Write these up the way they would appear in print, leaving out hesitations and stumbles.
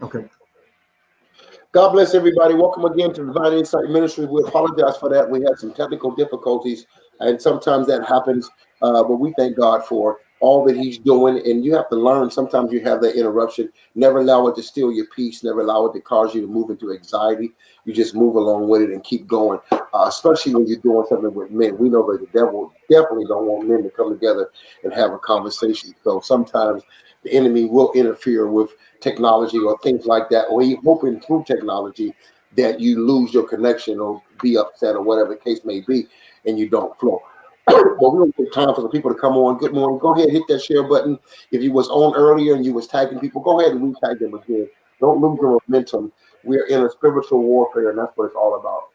Okay. God bless everybody. Welcome again to Divine Insight Ministry. We apologize for that. We had some technical difficulties, and sometimes that happens. But we thank God for all that He's doing. And you have to learn. Sometimes you have that interruption. Never allow it to steal your peace. Never allow it to cause you to move into anxiety. You just move along with it and keep going. Especially when you're doing something with men. We know that the devil definitely don't want men to come together and have a conversation. So sometimes the enemy will interfere with technology or things like that, or you hoping through technology that you lose your connection or be upset or whatever the case may be, and you don't flow. But we don't take time for the people to come on. Good morning. Go ahead, hit that share button. If you was on earlier and you was tagging people, go ahead and re-tag them again. Don't lose your momentum. We're in a spiritual warfare, and that's what it's all about.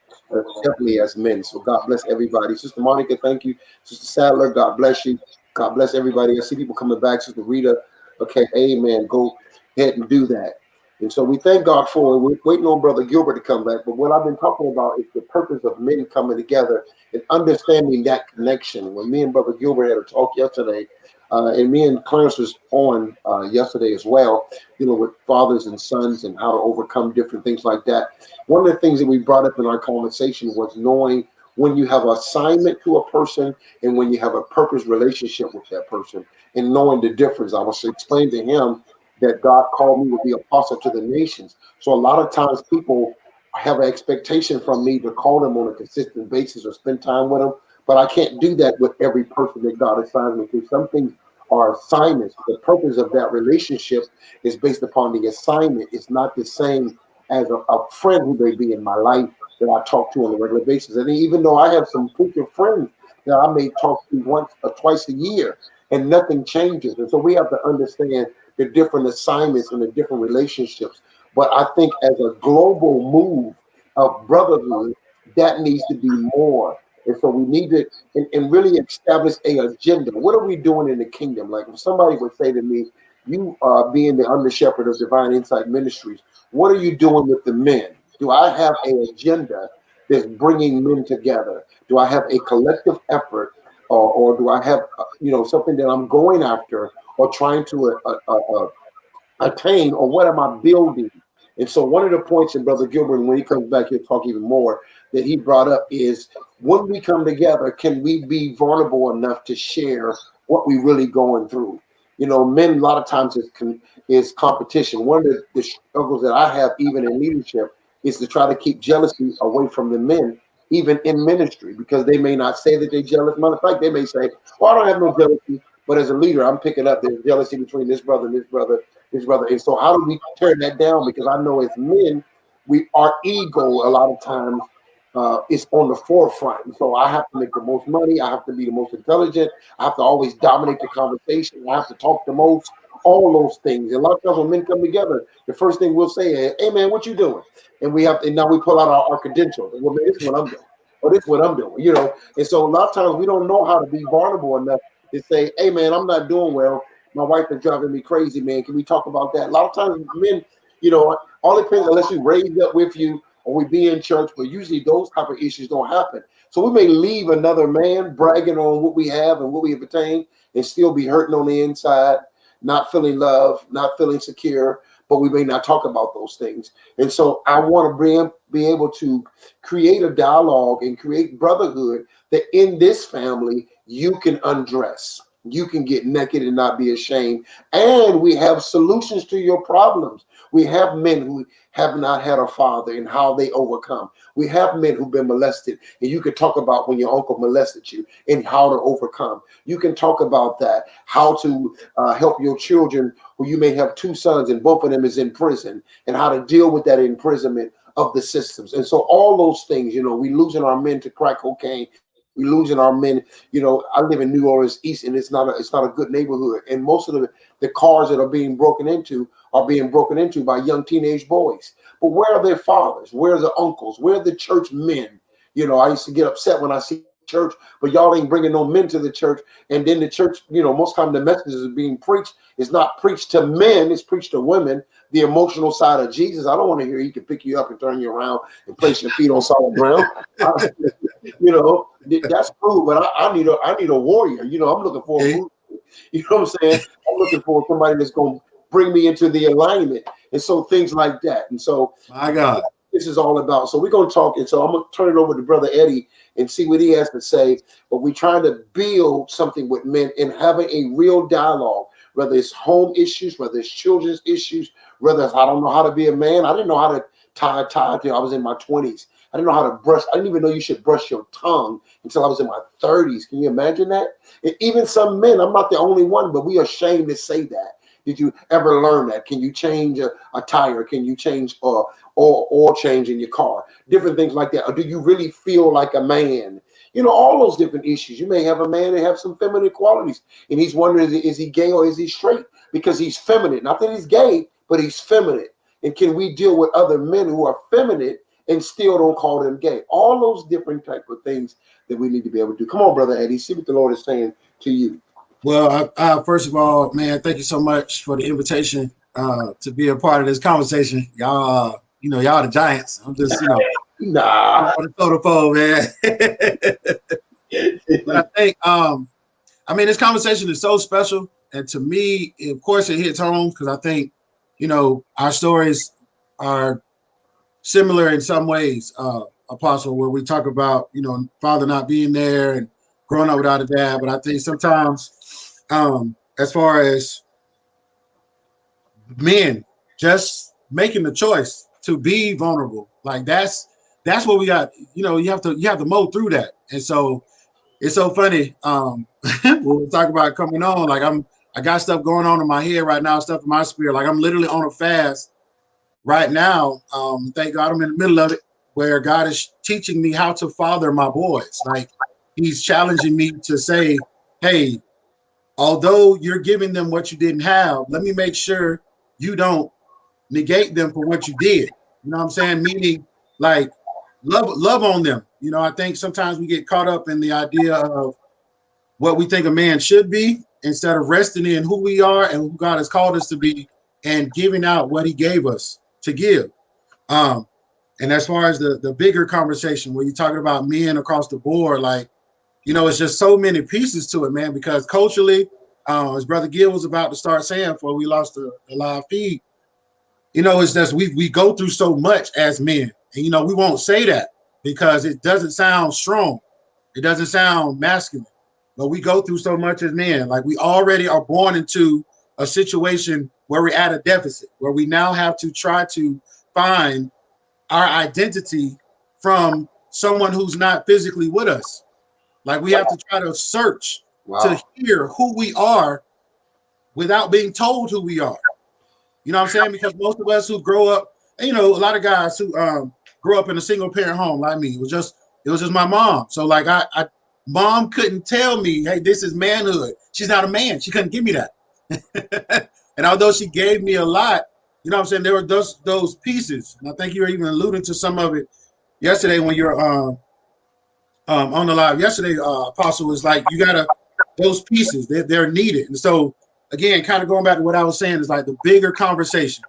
Definitely as men. So God bless everybody. Sister Monica, thank you. Sister Sadler, God bless you. God bless everybody. I see people coming back. Sister Rita, okay, amen. Go ahead and do that. And so we thank God for it. We're waiting on Brother Gilbert to come back. But what I've been talking about is the purpose of men coming together and understanding that connection. When me and Brother Gilbert had a talk yesterday, and me and Clarence was on yesterday as well, with fathers and sons and how to overcome different things like that. One of the things that we brought up in our conversation was knowing when you have assignment to a person and when you have a purpose relationship with that person, and knowing the difference. I was explaining to him that God called me to be apostle to the nations. So a lot of times people have an expectation from me to call them on a consistent basis or spend time with them, but I can't do that with every person that God assigns me to. Some things are assignments. The purpose of that relationship is based upon the assignment. It's not the same as a friend who may be in my life that I talk to on a regular basis. And even though I have some freaking friends that I may talk to once or twice a year, and nothing changes. And so we have to understand the different assignments and the different relationships. But I think as a global move of brotherhood, that needs to be more. And so we need to and really establish a agenda. What are we doing in the kingdom? Like if somebody would say to me, you are being the under shepherd of Divine Insight Ministries, what are you doing with the men? Do I have an agenda that's bringing men together? Do I have a collective effort, or do I have something that I'm going after or trying to attain, or what am I building? And so one of the points in Brother Gilbert, when he comes back, he'll talk even more, that he brought up is when we come together, can we be vulnerable enough to share what we really going through? Men a lot of times is competition. One of the struggles that I have even in leadership is to try to keep jealousy away from the men, even in ministry, because they may not say that they're jealous. Matter of fact, they may say, well, I don't have no jealousy, but as a leader, I'm picking up there's jealousy between this brother and this brother, this brother. And so how do we tear that down? Because I know as men, our ego a lot of times is on the forefront. And so I have to make the most money. I have to be the most intelligent. I have to always dominate the conversation. I have to talk the most, all those things. And a lot of times when men come together, the first thing we'll say is, hey man, what you doing? And now we pull out our credentials. Well, man, this is what I'm doing. Or this is what I'm doing, And so a lot of times we don't know how to be vulnerable enough to say, hey man, I'm not doing well. My wife is driving me crazy, man. Can we talk about that? A lot of times men, all it depends unless we raised up with you or we be in church, but usually those type of issues don't happen. So we may leave another man bragging on what we have and what we have attained and still be hurting on the inside, not feeling love, not feeling secure, but we may not talk about those things. And so I want to be able to create a dialogue and create brotherhood that in this family you can undress. You can get naked and not be ashamed. And we have solutions to your problems. We have men who have not had a father and how they overcome. We have men who've been molested, and you can talk about when your uncle molested you and how to overcome. You can talk about that, how to help your children who you may have two sons and both of them is in prison, and how to deal with that imprisonment of the systems. And so all those things, we losing our men to crack cocaine. We losing our men. I live in New Orleans East, and it's not a good neighborhood. And most of the cars that are being broken into by young teenage boys. But where are their fathers? Where are the uncles? Where are the church men? I used to get upset when I see church, but y'all ain't bringing no men to the church. And then the church, most time the messages is being preached. It's not preached to men. It's preached to women. The emotional side of Jesus. I don't want to hear he can pick you up and turn you around and place your feet on solid ground. That's cool, but I need a warrior. I'm looking for a you know what I'm saying? I'm looking for somebody that's going to bring me into the alignment. And so things like that. And so My God. this is all about. So we're going to talk. And so I'm going to turn it over to Brother Eddie and see what he has to say. But we're trying to build something with men and having a real dialogue, whether it's home issues, whether it's children's issues, whether it's, I don't know how to be a man. I didn't know how to tie a tie until I was in my 20s. I didn't know how to brush. I didn't even know you should brush your tongue until I was in my 30s. Can you imagine that? And even some men, I'm not the only one, but we are ashamed to say that. Did you ever learn that? Can you change a tire? Can you change oil change in your car? Different things like that. Or do you really feel like a man? You know, all those different issues. You may have a man that have some feminine qualities, and he's wondering, is he gay or is he straight? Because he's feminine. Not that he's gay, but he's feminine. And can we deal with other men who are feminine and still don't call them gay? All those different type of things that we need to be able to do. Come on, Brother Eddie, see what the Lord is saying to you. Well, first of all, man, thank you so much for the invitation to be a part of this conversation. Y'all, y'all the giants. I'm just, Nah. on the soda pole, man. But I think, this conversation is so special. And to me, of course, it hits home because I think, our stories are similar in some ways, Apostle, where we talk about, father not being there and growing up without a dad. But I think sometimes, as far as men just making the choice to be vulnerable, like that's what we got. You have to mow through that. And so it's so funny. When we talk about coming on, like I got stuff going on in my head right now, stuff in my spirit. Like I'm literally on a fast right now. Thank God I'm in the middle of it, where God is teaching me how to father my boys. Like he's challenging me to say, hey, although you're giving them what you didn't have, let me make sure you don't negate them for what you did. You know what I'm saying? Meaning, like, love on them. I think sometimes we get caught up in the idea of what we think a man should be instead of resting in who we are and who God has called us to be and giving out what he gave us to give. And as far as the bigger conversation where you're talking about men across the board, like, it's just so many pieces to it, man, because culturally, as Brother Gill was about to start saying before we lost the live feed, it's just we go through so much as men. And, we won't say that because it doesn't sound strong. It doesn't sound masculine. But we go through so much as men. Like we already are born into a situation where we're at a deficit, where we now have to try to find our identity from someone who's not physically with us. Like we have to try to search to hear who we are without being told who we are. You know what I'm saying? Because most of us who grow up, a lot of guys who grew up in a single parent home like me, it was just my mom. So like mom couldn't tell me, hey, this is manhood. She's not a man. She couldn't give me that. And although she gave me a lot, you know what I'm saying, there were those pieces. And I think you were even alluding to some of it yesterday when you're on the live yesterday. Apostle was like, you gotta, those pieces, they're needed. And so again, kind of going back to what I was saying, is like the bigger conversation,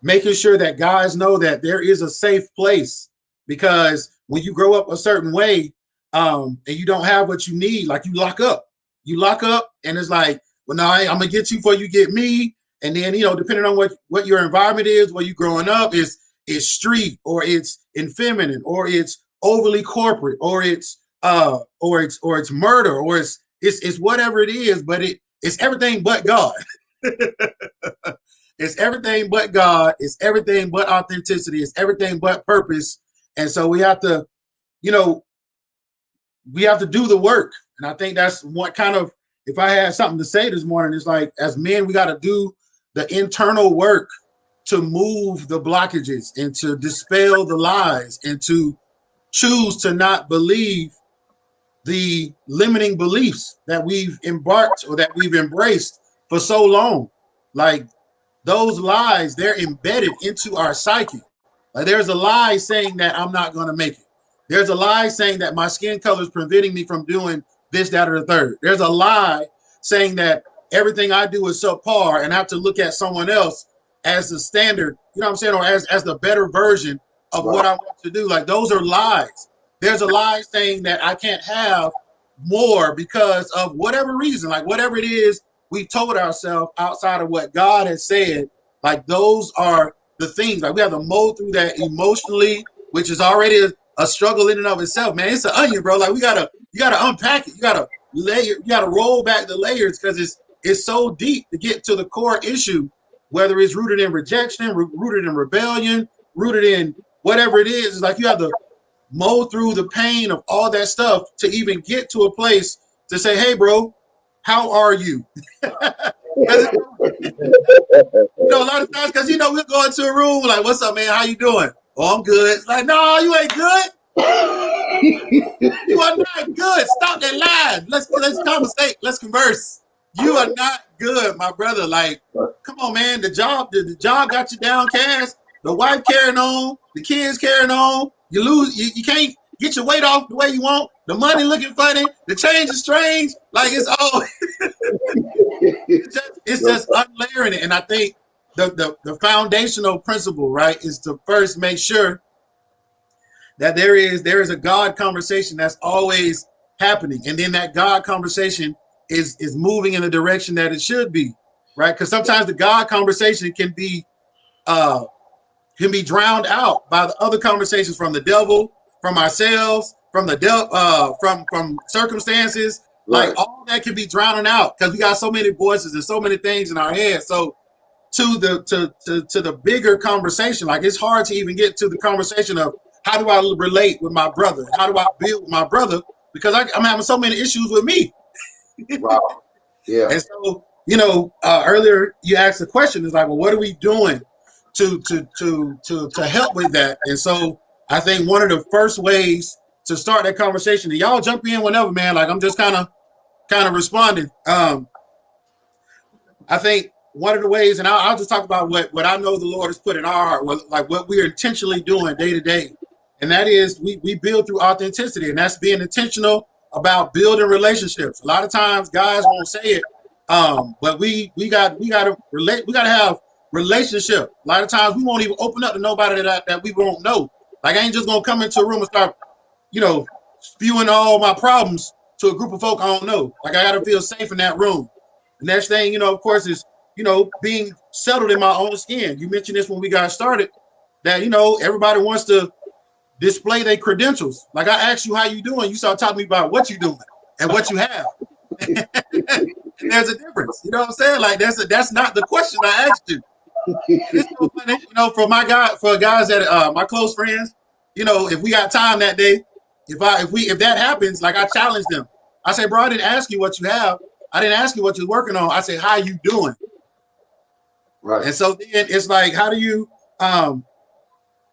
making sure that guys know that there is a safe place, because when you grow up a certain way and you don't have what you need, like you lock up and it's like, well, no, I'm gonna get you before you get me. And then, depending on what your environment is, where you growing up, is street, or it's effeminate, or it's overly corporate, or it's murder, or it's whatever it is, but it's everything but God. It's everything but God. It's everything but authenticity. It's everything but purpose. And so we have to, we have to do the work. And I think that's what kind of, if I had something to say this morning, it's like, as men, we got to do the internal work to move the blockages and to dispel the lies and to choose to not believe the limiting beliefs that we've embarked or that we've embraced for so long. Like those lies, they're embedded into our psyche. Like there's a lie saying that I'm not going to make it. There's a lie saying that my skin color is preventing me from doing this, that, or the third. There's a lie saying that everything I do is subpar and I have to look at someone else as the standard, you know what I'm saying, or as the better version of what I want to do. Like those are lies. There's a lie saying that I can't have more because of whatever reason, like whatever it is we told ourselves outside of what God has said. Like those are the things. Like we have to mow through that emotionally, which is already a struggle in and of itself, man. It's an onion, bro. Like you gotta unpack it. You gotta layer. You gotta roll back the layers because it's so deep to get to the core issue, whether it's rooted in rejection, rooted in rebellion, rooted in whatever it is. It's like you have to mow through the pain of all that stuff to even get to a place to say, hey, bro, how are you? Because a lot of times, because we'll go into a room like, what's up, man? How you doing? Oh, I'm good. It's like, no, you ain't good. You are not good. Stop that line. Let's conversate. Let's converse. You are not good, my brother. Like, come on, man. The job got you downcast. The wife carrying on. The kids carrying on. You lose. You can't get your weight off the way you want. The money looking funny. The change is strange. Like it's all. it's just unlayering it. And I think the foundational principle, right, is to first make sure that there is a God conversation that's always happening, and then that God conversation is moving in the direction that it should be, right? Because sometimes the God conversation can be drowned out by the other conversations from the devil, from ourselves, from from circumstances. Right. Like all that can be drowned out because we got so many voices and so many things in our head. So to the bigger conversation, like it's hard to even get to the conversation of how do I relate with my brother? How do I build with my brother? Because I'm having so many issues with me. Wow. Yeah. And so, earlier you asked the question, is like, well, what are we doing to help with that? And so I think one of the first ways to start that conversation, and y'all jump in whenever, man. Like I'm just kind of responding. I think one of the ways, and I'll just talk about what I know the Lord has put in our heart, like what we're intentionally doing day to day. And that is we build through authenticity, and that's being intentional about building relationships. A lot of times guys won't say it, but we got to relate. We got to have relationship. A lot of times we won't even open up to nobody that we won't know. Like I ain't just gonna come into a room and start, spewing all my problems to a group of folk I don't know. Like I got to feel safe in that room. The next thing, of course, is being settled in my own skin. You mentioned this when we got started, that everybody wants to display their credentials. Like I asked you how you doing, you start talking to me about what you doing and what you have. And there's a difference. You know what I'm saying? Like that's not the question I asked you. It's so funny, for guys that my close friends, if we got time that day, if that happens, like I challenge them. I say, bro, I didn't ask you what you have. I didn't ask you what you're working on. I say, how you doing? Right. And so then it's like, how do you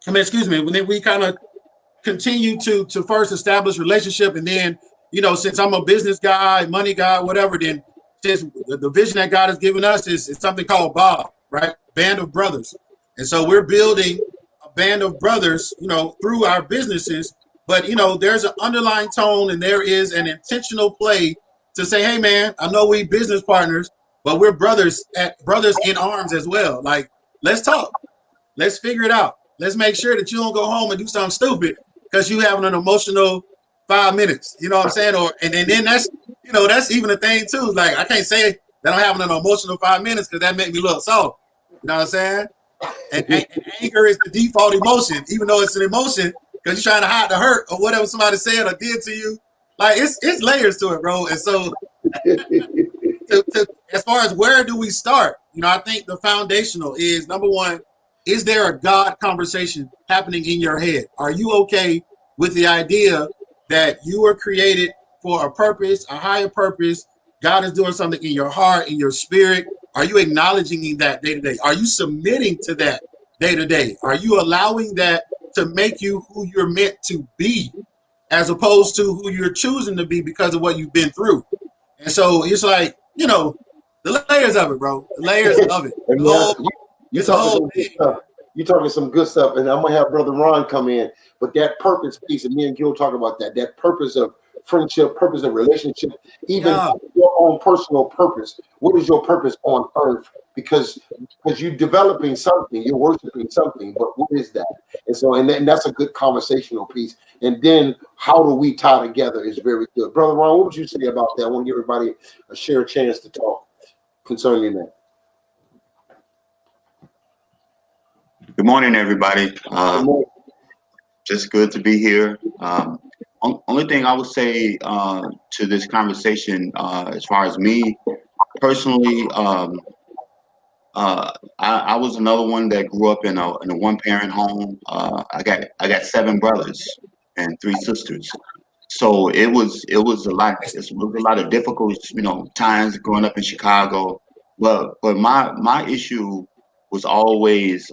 excuse me, when then we kind of continue to first establish relationship, and then since I'm a business guy, money guy, whatever, then since the vision that God has given us is something called Bob, right? Band of brothers. And so we're building a band of brothers, through our businesses, but there's an underlying tone and there is an intentional play to say, hey man, I know we business partners, but we're brothers in arms as well. Like, let's talk, let's figure it out. Let's make sure that you don't go home and do something stupid because you having an emotional 5 minutes. You know what I'm saying? And then that's that's even a thing too. Like I can't say that I'm having an emotional 5 minutes because that make me look soft. You know what I'm saying? And anger is the default emotion, even though it's an emotion because you're trying to hide the hurt or whatever somebody said or did to you. Like it's layers to it, bro. And so as far as where do we start, I think the foundational is number one. Is there a God conversation happening in your head? Are you okay with the idea that you were created for a purpose, a higher purpose? God is doing something in your heart, in your spirit. Are you acknowledging that day to day? Are you submitting to that day to day? Are you allowing that to make you who you're meant to be, as opposed to who you're choosing to be because of what you've been through? And so it's like, the layers of it, bro. The layers of it. You're talking some good stuff, and I'm gonna have Brother Ron come in. But that purpose piece, and me and Gil talk about that purpose of friendship, purpose of relationship, even your own personal purpose. What is your purpose on earth? Because you're developing something, you're worshiping something, but what is that? And so, and that's a good conversational piece. And then how do we tie together is very good. Brother Ron, what would you say about that? I want to give everybody a chance to talk concerning that. Good morning, everybody. Good morning. Just good to be here. Only thing I would say to this conversation, as far as me personally, I was another one that grew up in a one parent home. I got 7 brothers and 3 sisters, so it was a lot. It was a lot of difficult, times growing up in Chicago. But my issue was always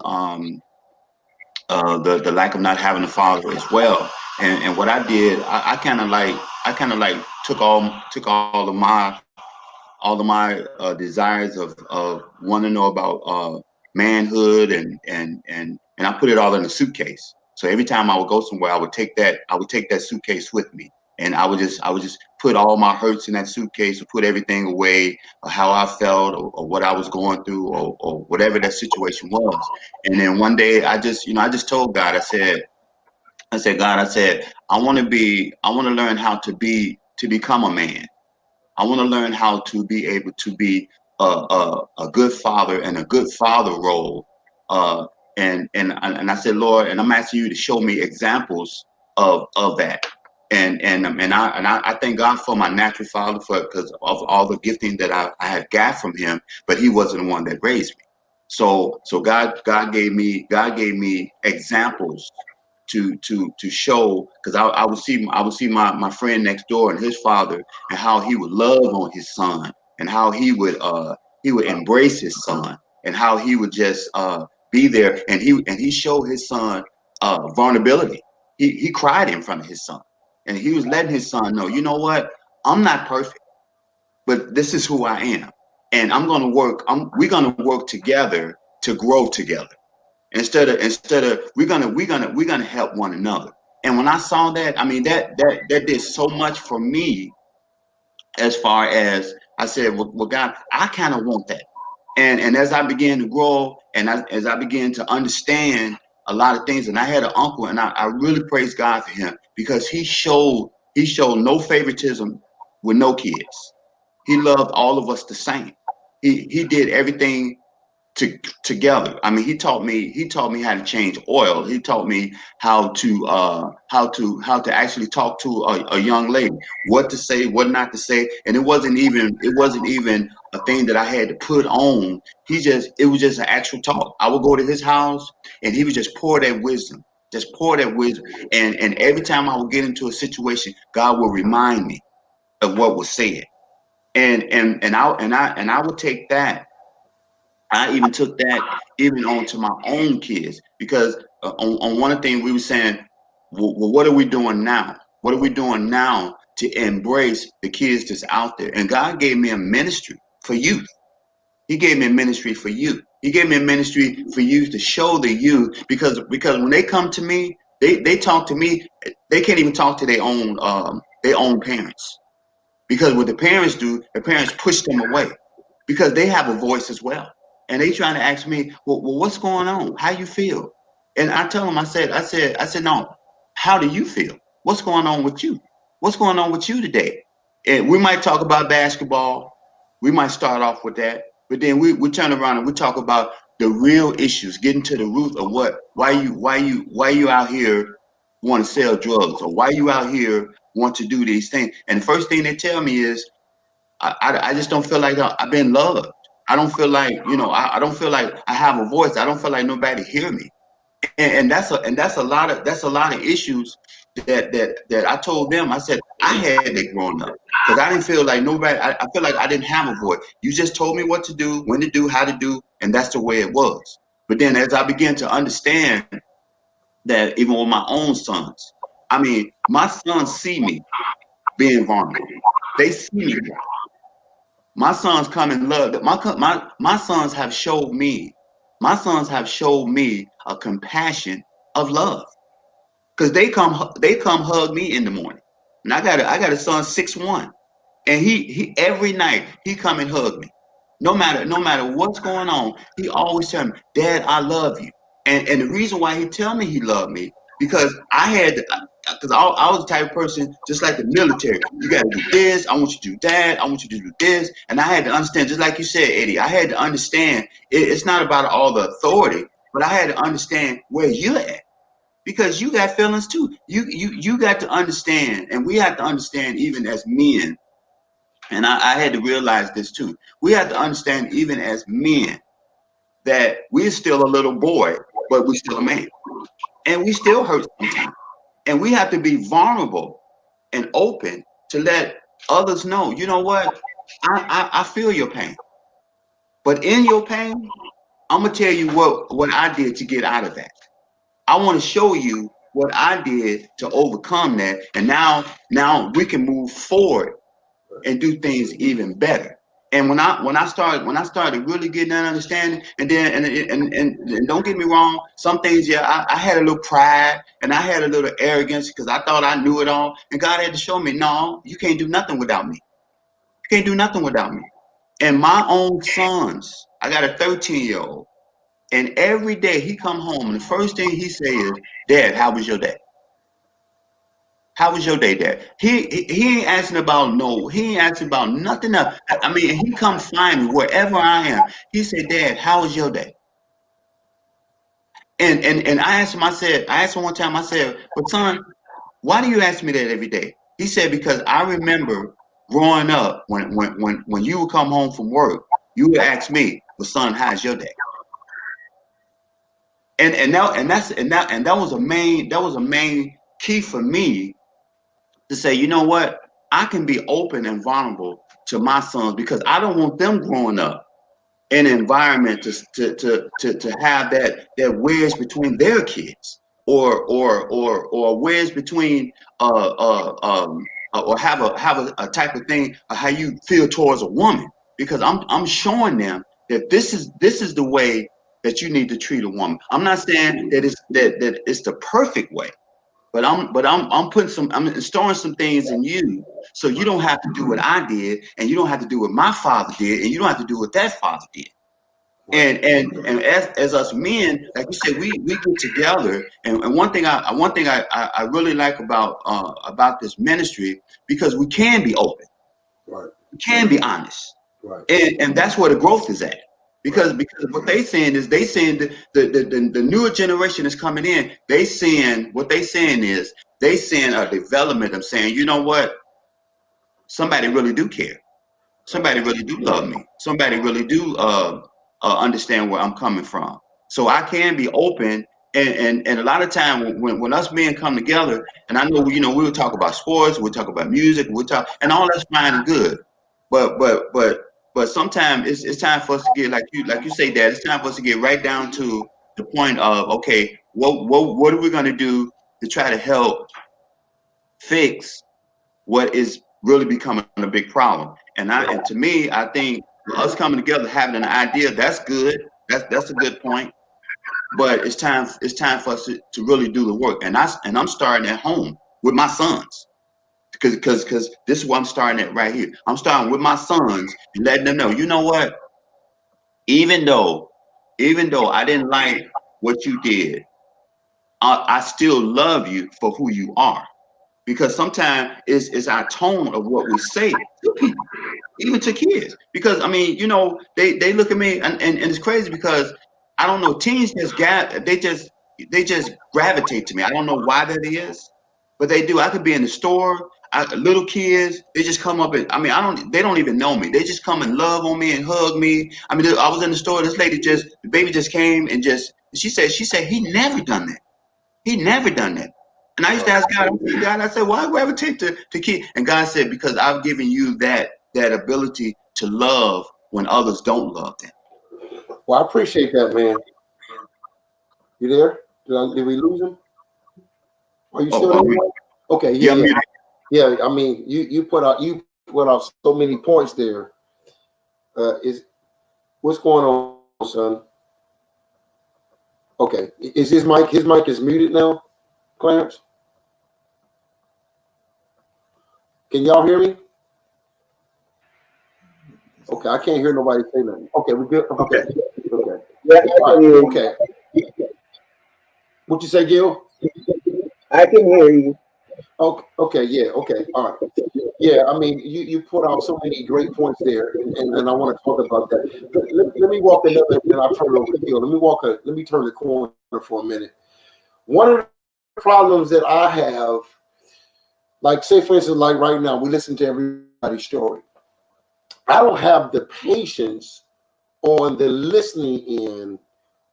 the lack of not having a father as well. And what I did, I kind of like took all of my desires of wanting to know about manhood and I put it all in a suitcase. So every time I would go somewhere, I would take that suitcase with me, and I would just put all my hurts in that suitcase, or put everything away, or how I felt, or what I was going through, or whatever that situation was. And then one day, I just told God, I said, God, I want to learn how to become a man. I want to learn how to be able to be a good father and a good father role. Uh, and I said, Lord, and I'm asking you to show me examples of that. And I thank God for my natural father, for because of all the gifting that I had got from him, but he wasn't the one that raised me. So God gave me examples to show, because I would see my friend next door and his father, and how he would love on his son, and how he would embrace his son, and how he would just be there, and he showed his son vulnerability. He cried in front of his son, and he was letting his son know, you know what, I'm not perfect, but this is who I am, and we're gonna work together to grow together. Instead of we're gonna help one another. And when I saw that, I mean, that did so much for me, as far as I said, well, God, I kind of want that. And as I began to grow, and as I began to understand a lot of things, and I had an uncle, and I really praise God for him, because he showed no favoritism with no kids. He loved all of us the same. He did everything together. I mean, he taught me how to change oil. He taught me how to actually talk to a young lady, what to say, what not to say. And it wasn't even a thing that I had to put on. It was just an actual talk. I would go to his house, and he would just pour that wisdom. Just pour that wisdom. And every time I would get into a situation, God will remind me of what was said. And I would take that. I even took that even onto my own kids, because on one thing we were saying, well, what are we doing now? What are we doing now to embrace the kids that's out there? And God gave me a ministry for youth. He gave me a ministry for youth. He gave me a ministry for youth, to show the youth, because when they come to me, they talk to me. They can't even talk to their own parents, because what the parents do, the parents push them away, because they have a voice as well. And they trying to ask me, well, what's going on? How you feel? And I tell them, I said, no, how do you feel? What's going on with you? What's going on with you today? And we might talk about basketball. We might start off with that, but then we turn around and we talk about the real issues, getting to the root of why you out here want to sell drugs, or why you out here want to do these things. And the first thing they tell me is, I just don't feel like I've been loved. I don't feel like, I don't feel like I have a voice. I don't feel like nobody hear me. And that's a lot of issues that I told them. I said I had that growing up, because I didn't feel like nobody. I feel like I didn't have a voice. You just told me what to do, when to do, how to do, and that's the way it was. But then as I began to understand that, even with my own sons, I mean, my sons see me being vulnerable. They see me. My sons come and love. My sons have showed me. My sons have showed me a compassion of love, because they come hug me in the morning. And I got a son 6'1", and he every night he come and hug me. No matter what's going on, he always tell me, Dad, I love you. And the reason why he tell me he loved me, because I was the type of person, just like the military. You got to do this. I want you to do that. I want you to do this. And I had to understand, just like you said, Eddie. I had to understand, it's not about all the authority. but I had to understand where you're at, because you got feelings too. You got to understand, and we have to understand even as men. And I had to realize this too. We have to understand even as men that we're still a little boy, but we're still a man, and we still hurt sometimes. And we have to be vulnerable and open to let others know, you know what? I feel your pain. But in your pain, I'm gonna tell you what I did to get out of that. I want to show you what I did to overcome that. And now we can move forward and do things even better. And when I started really getting that understanding, and then and don't get me wrong, some things, yeah, I had a little pride and I had a little arrogance because I thought I knew it all, and God had to show me, no, you can't do nothing without me. You can't do nothing without me. And my own sons, I got a 13-year-old, and every day he come home and the first thing he say is, Dad, how was your day? How was your day, Dad? He ain't asking about he ain't asking about nothing else. I mean, he come find me wherever I am. He said, Dad, how was your day? And I asked him, I asked him one time, I said, but son, why do you ask me that every day? He said, because I remember growing up when you would come home from work, you would ask me, well, son, how's your day? And that was a main key for me to say, you know what, I can be open and vulnerable to my sons, because I don't want them growing up in an environment to have that wedge between their kids, or wedge between or have a type of thing of how you feel towards a woman, because I'm showing them that this is the way that you need to treat a woman. I'm not saying that it's the perfect way, but I'm putting I'm installing some things in you, so you don't have to do what I did, and you don't have to do what my father did, and you don't have to do what that father did. And as us men, like you said, we get together, and one thing I really like about this ministry, because we can be open, Right. we can be honest, Right. and that's where the growth is at. Because what they saying is, they saying the newer generation is coming in. They saying what they saying is, they saying a development of saying, you know what, somebody really do care. Somebody really do love me. Somebody really do understand where I'm coming from. So I can be open, and a lot of time when us men come together, and I know, you know, we'll talk about sports, we'll talk about music, we'll talk, and all that's fine and good. But sometimes it's time for us to get, like you say, Dad, it's time for us to get right down to the point of, okay, what are we gonna do to try to help fix what is really becoming a big problem? And to me, I think us coming together, having an idea, that's good. That's a good point. But it's time for us to really do the work. And I'm starting at home with my sons. Because this is what I'm starting at right here. I'm starting with my sons and letting them know, you know what? Even though I didn't like what you did, I still love you for who you are. Because sometimes it's our tone of what we say to people, even to kids. Because I mean, you know, they look at me, and it's crazy, because I don't know, teens they just gravitate to me. I don't know why that is, but they do. I could be in the store, little kids, they just come up, and I mean, they don't even know me. They just come and love on me and hug me. I mean, I was in the store, this lady the baby just came, and she said he never done that. He never done that. And I used to ask God, I said, why gravitate to kids? And God said, because I've given you that ability to love when others don't love them. Well, I appreciate that, man. You there? Did we lose him? Are you still there? Okay, yeah. I mean, you put out so many points there. What's going on, son? Okay, is his mic is muted now, Clarence? Can y'all hear me? Okay, I can't hear nobody say nothing. Okay, we good. Okay. Yeah, I can hear you. Okay. What you say, Gil? I can hear you. Okay, yeah, okay, all right. Yeah, I mean, you put out so many great points there, and I want to talk about that. Let me walk another, and I'll turn it over to Gil. Let me turn the corner for a minute. One of the problems that I have, like, say for instance, like right now, we listen to everybody's story. I don't have the patience on the listening end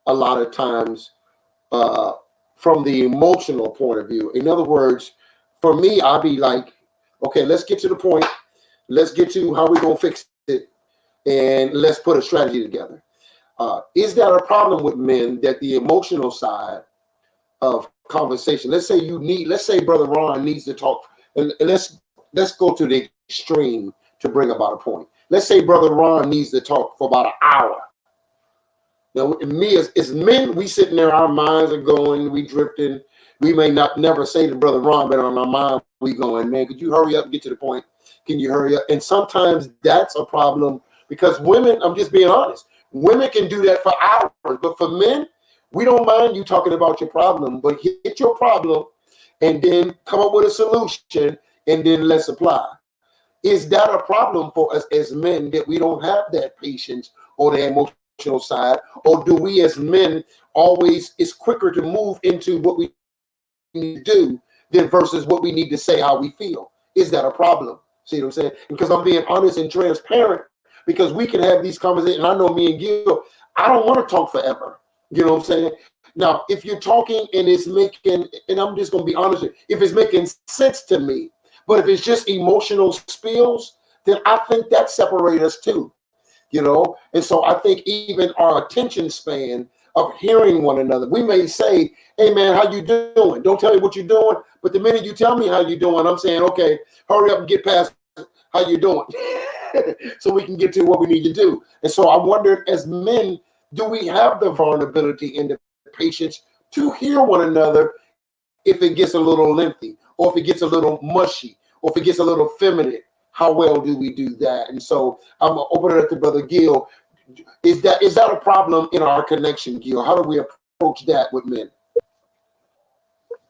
a lot of times uh, from the emotional point of view. In other words, for me, I'll be like, okay, let's get to the point. Let's get to how we're going to fix it, and let's put a strategy together. Is that a problem with men that the emotional side of conversation, let's say Brother Ron needs to talk, and let's go to the extreme to bring about a point. Let's say Brother Ron needs to talk for about an hour. Now, me as men, we sitting there, our minds are going, we drifting. We may not never say to Brother Ron, but on our mind, we going, man, could you hurry up and get to the point? Can you hurry up? And sometimes that's a problem because women, I'm just being honest, women can do that for hours. But for men, we don't mind you talking about your problem, but hit your problem and then come up with a solution and then let's apply. Is that a problem for us as men that we don't have that patience or the emotional side? Or do we as men always, it's quicker to move into what we need to do than versus what we need to say how we feel? Is that a problem? See what I'm saying? Because I'm being honest and transparent, because we can have these conversations. I know me and Gil, I don't want to talk forever. You know what I'm saying? Now, if you're talking and it's making, and I'm just going to be honest with you, if it's making sense to me, but if it's just emotional spills, then I think that separates us too. You know, and so I think even our attention span of hearing one another, we may say, hey man, how you doing? Don't tell me what you're doing, but the minute you tell me how you're doing, I'm saying, okay, hurry up and get past how you doing so we can get to what we need to do. And so I wondered, as men, do we have the vulnerability and the patience to hear one another if it gets a little lengthy, or if it gets a little mushy, or if it gets a little feminine? How well do we do that? And so I'm gonna open it up to Brother Gil. Is that a problem in our connection, Gil? How do we approach that with men?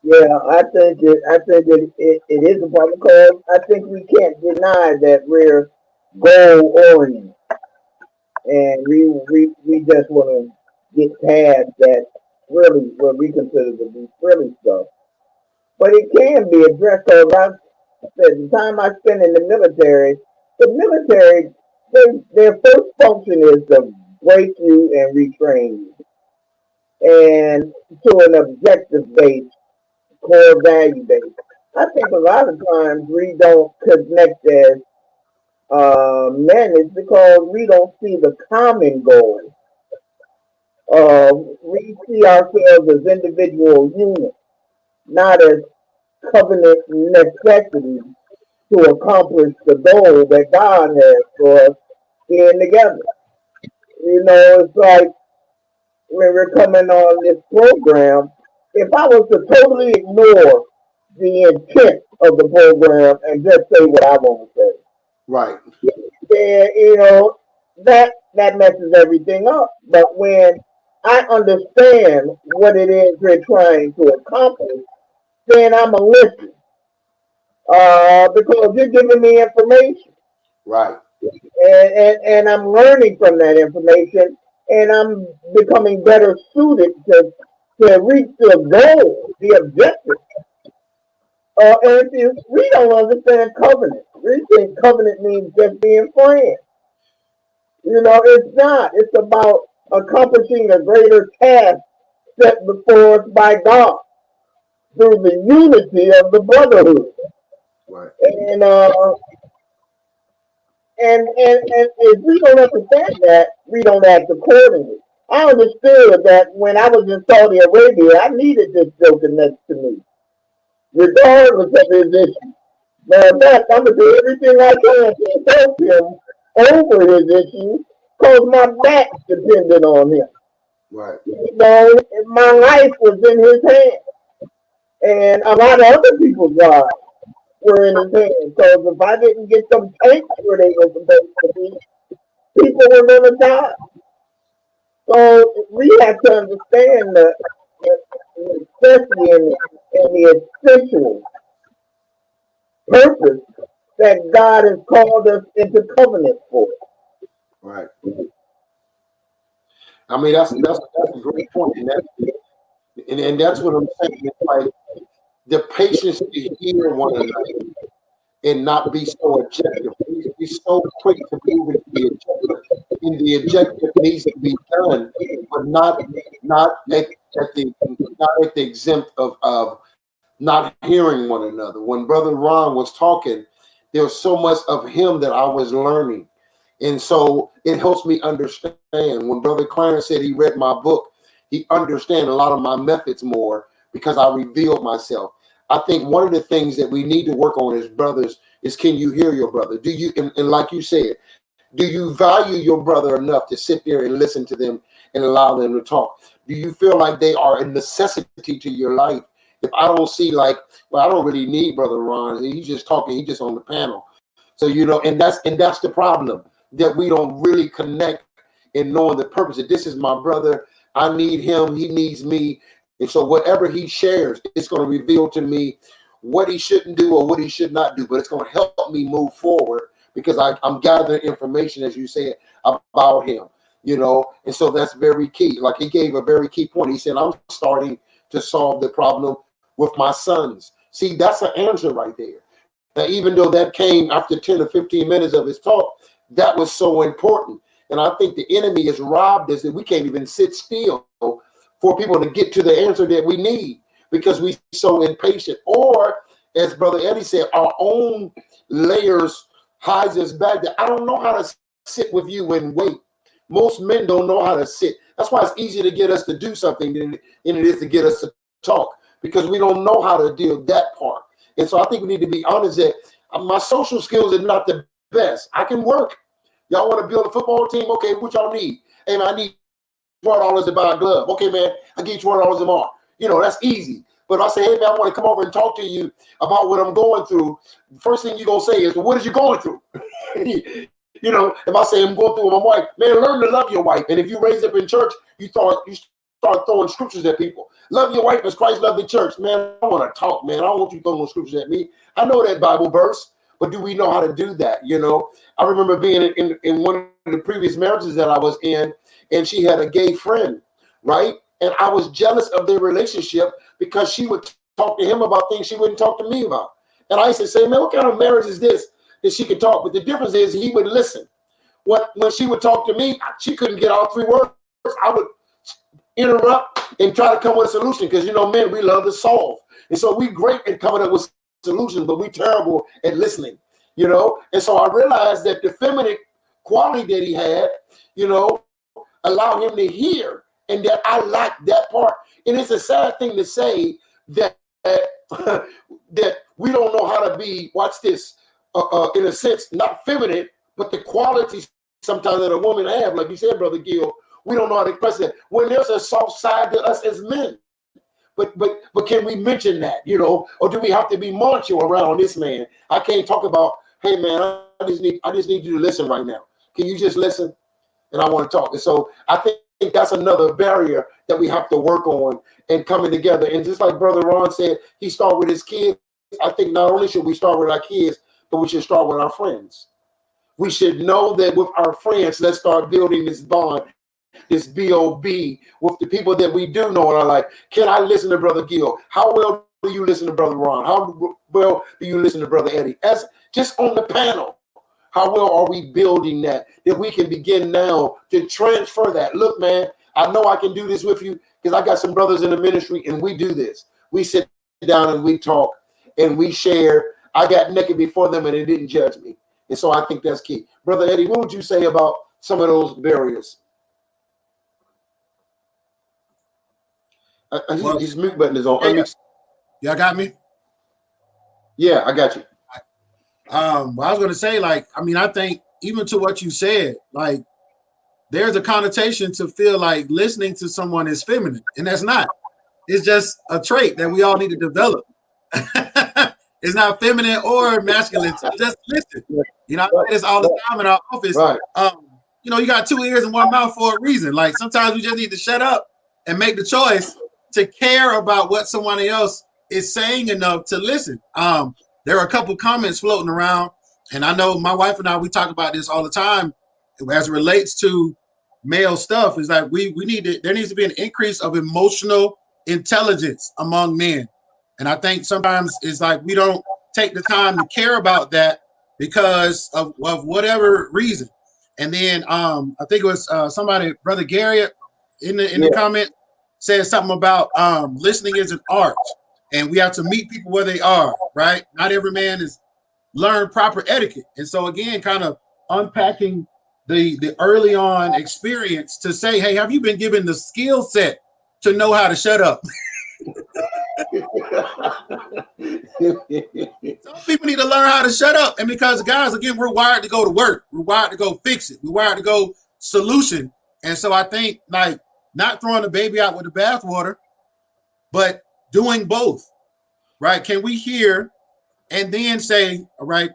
Yeah, I think it is a problem because I think we can't deny that we're goal oriented and we just want to get past that really what we consider to be frilly stuff. But it can be addressed because I said the time I spent in the military, their first function is to break you and retrain you, and to an objective based, core value based. I think a lot of times we don't connect as men is because we don't see the common goal. We see ourselves as individual units, not as covenant necessities to accomplish the goal that God has for us being together. You know, it's like when we're coming on this program, if I was to totally ignore the intent of the program and just say what I want to Right. say, then that messes everything up. But when I understand what it is we're trying to accomplish, then I'm a listen because you're giving me information. Right. And I'm learning from that information, and I'm becoming better suited to reach the goal, the objective. And we don't understand covenant. We think covenant means just being friends. You know, it's not. It's about accomplishing a greater task set before us by God through the unity of the brotherhood. Right. And and if we don't understand that, we don't act accordingly. I understood that when I was in Saudi Arabia, I needed this joker next to me, regardless of his issue. Now, in fact, I'm going to do everything I can to help him over his issues because my back depended on him. Right. You know, my life was in his hands, and a lot of other people's lives were in his hands. So if I didn't get them tanks where they were supposed to be, people were going to die. So we have to understand the necessity and the essential purpose that God has called us into covenant for. Right. I mean, that's a great point, and that's what I'm saying. It's like the patience to hear one another and not be so objective. Be so quick to move into the objective, and the objective needs to be done, but not at the not at the exempt of not hearing one another. When Brother Ron was talking, there was so much of him that I was learning. And so it helps me understand. When Brother Clarence said he read my book, he understand a lot of my methods more because I revealed myself. I think one of the things that we need to work on as brothers is, can you hear your brother? Do you, and like you said, do you value your brother enough to sit there and listen to them and allow them to talk? Do you feel like they are a necessity to your life? If I don't see like, well, I don't really need Brother Ron. He's just talking. He's just on the panel. So, and that's the problem, that we don't really connect in knowing the purpose. That this is my brother. I need him. He needs me. And so whatever he shares, it's going to reveal to me what he shouldn't do or what he should not do. But it's going to help me move forward because I'm gathering information, as you said, about him. And so that's very key. Like he gave a very key point. He said, I'm starting to solve the problem with my sons. See, that's an answer right there. Now, even though that came after 10 or 15 minutes of his talk, that was so important. And I think the enemy has robbed us that we can't even sit still for people to get to the answer that we need because we're so impatient. Or, as Brother Eddie said, our own layers hides us back. That I don't know how to sit with you and wait. Most men don't know how to sit. That's why it's easier to get us to do something than it is to get us to talk, because we don't know how to deal with that part. And so I think we need to be honest that my social skills are not the best. I can work. Y'all want to build a football team? Okay, what y'all need? Hey, man, I need $12 to buy a glove. Okay, man, I give you $12 tomorrow. That's easy. But if I say, hey, man, I want to come over and talk to you about what I'm going through, the first thing you're going to say is, well, what is you going through? If I say I'm going through with my wife, man, learn to love your wife. And if you raised up in church, you start throwing scriptures at people. Love your wife as Christ loved the church. Man, I want to talk, man. I don't want you throwing scriptures at me. I know that Bible verse, but do we know how to do that? I remember being in one of the previous marriages that I was in, and she had a gay friend, right? And I was jealous of their relationship because she would talk to him about things she wouldn't talk to me about. And I used to say, man, what kind of marriage is this that she could talk? But the difference is he would listen. When she would talk to me, she couldn't get all 3 words. I would interrupt and try to come with a solution because, men, we love to solve. And so we great at coming up with solutions, but we terrible at listening, And so I realized that the feminine quality that he had, allow him to hear, and that I like that part. And it's a sad thing to say that that we don't know how to be, watch this, in a sense, not feminine, but the qualities sometimes that a woman have, like you said, Brother Gill, we don't know how to express that. When there's a soft side to us as men, but can we mention that, or do we have to be macho around this man? I can't talk about, hey man, I just need you to listen right now. Can you just listen? And I want to talk. And so I think that's another barrier that we have to work on and coming together. And just like Brother Ron said, he started with his kids. I think not only should we start with our kids, but we should start with our friends. We should know that with our friends, let's start building this bond, this B.O.B. with the people that we do know in our life. Can I listen to Brother Gill? How well do you listen to Brother Ron? How well do you listen to Brother Eddie? As just on the panel, how well are we building that we can begin now to transfer that? Look, man, I know I can do this with you because I got some brothers in the ministry and we do this. We sit down and we talk and we share. I got naked before them and they didn't judge me. And so I think that's key. Brother Eddie, what would you say about some of those barriers? His mute button is on. Y'all got me? Yeah, I got you. Well, I was going to say, I think even to what you said, there's a connotation to feel like listening to someone is feminine, and that's not. It's just a trait that we all need to develop. It's not feminine or masculine. So just listen. I say this all the time in our office. Right. You got 2 ears and 1 mouth for a reason. Like sometimes we just need to shut up and make the choice to care about what someone else is saying enough to listen. there are a couple comments floating around, and I know my wife and I, we talk about this all the time as it relates to male stuff. Is like there needs to be an increase of emotional intelligence among men. And I think sometimes it's like we don't take the time to care about that because of whatever reason. And then I think it was somebody, Brother Gary, in the comment said something about listening is an art, and we have to meet people where they are, right? Not every man is learned proper etiquette. And so again, kind of unpacking the early on experience to say, hey, have you been given the skill set to know how to shut up? Some people need to learn how to shut up. And because guys, again, we're wired to go to work. We're wired to go fix it. We're wired to go solution. And so I think like not throwing the baby out with the bathwater, but doing both, right? Can we hear and then say, all right,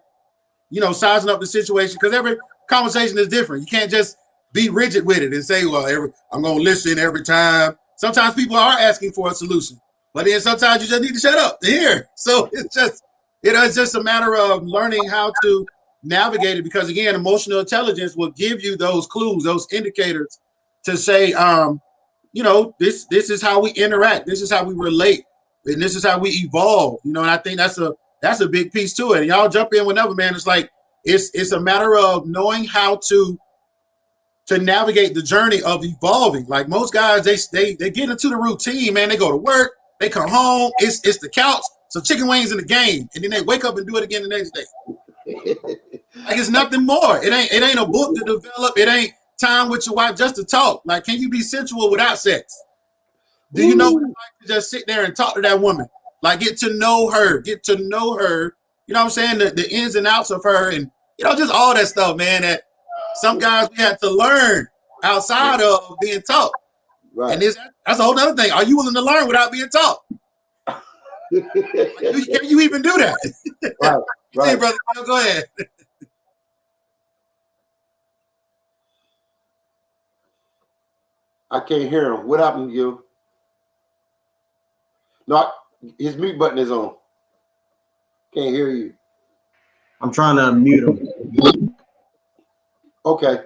sizing up the situation, because every conversation is different. You can't just be rigid with it and say, well, I'm going to listen every time. Sometimes people are asking for a solution, but then sometimes you just need to shut up to hear. So it's just a matter of learning how to navigate it, because again, emotional intelligence will give you those clues, those indicators to say, this is how we interact. This is how we relate. And this is how we evolve, and I think that's a big piece to it. And y'all jump in whenever, man. It's like, it's a matter of knowing how to navigate the journey of evolving. Like most guys, they get into the routine, man. They go to work, they come home, it's the couch, so chicken wings in the game, and then they wake up and do it again the next day. Like it's nothing more. It ain't a book to develop. It ain't time with your wife just to talk. Like, can you be sensual without sex? Do you know what it's like to just sit there and talk to that woman? Like get to know her, you know what I'm saying? The ins and outs of her, and just all that stuff, man, that some guys we have to learn outside of being taught. Right. And that's a whole other thing. Are you willing to learn without being taught? Can you even do that? Right. Hey, brother, go ahead. I can't hear him. What happened to you? No, his mute button is on. Can't hear you. I'm trying to unmute him. Okay.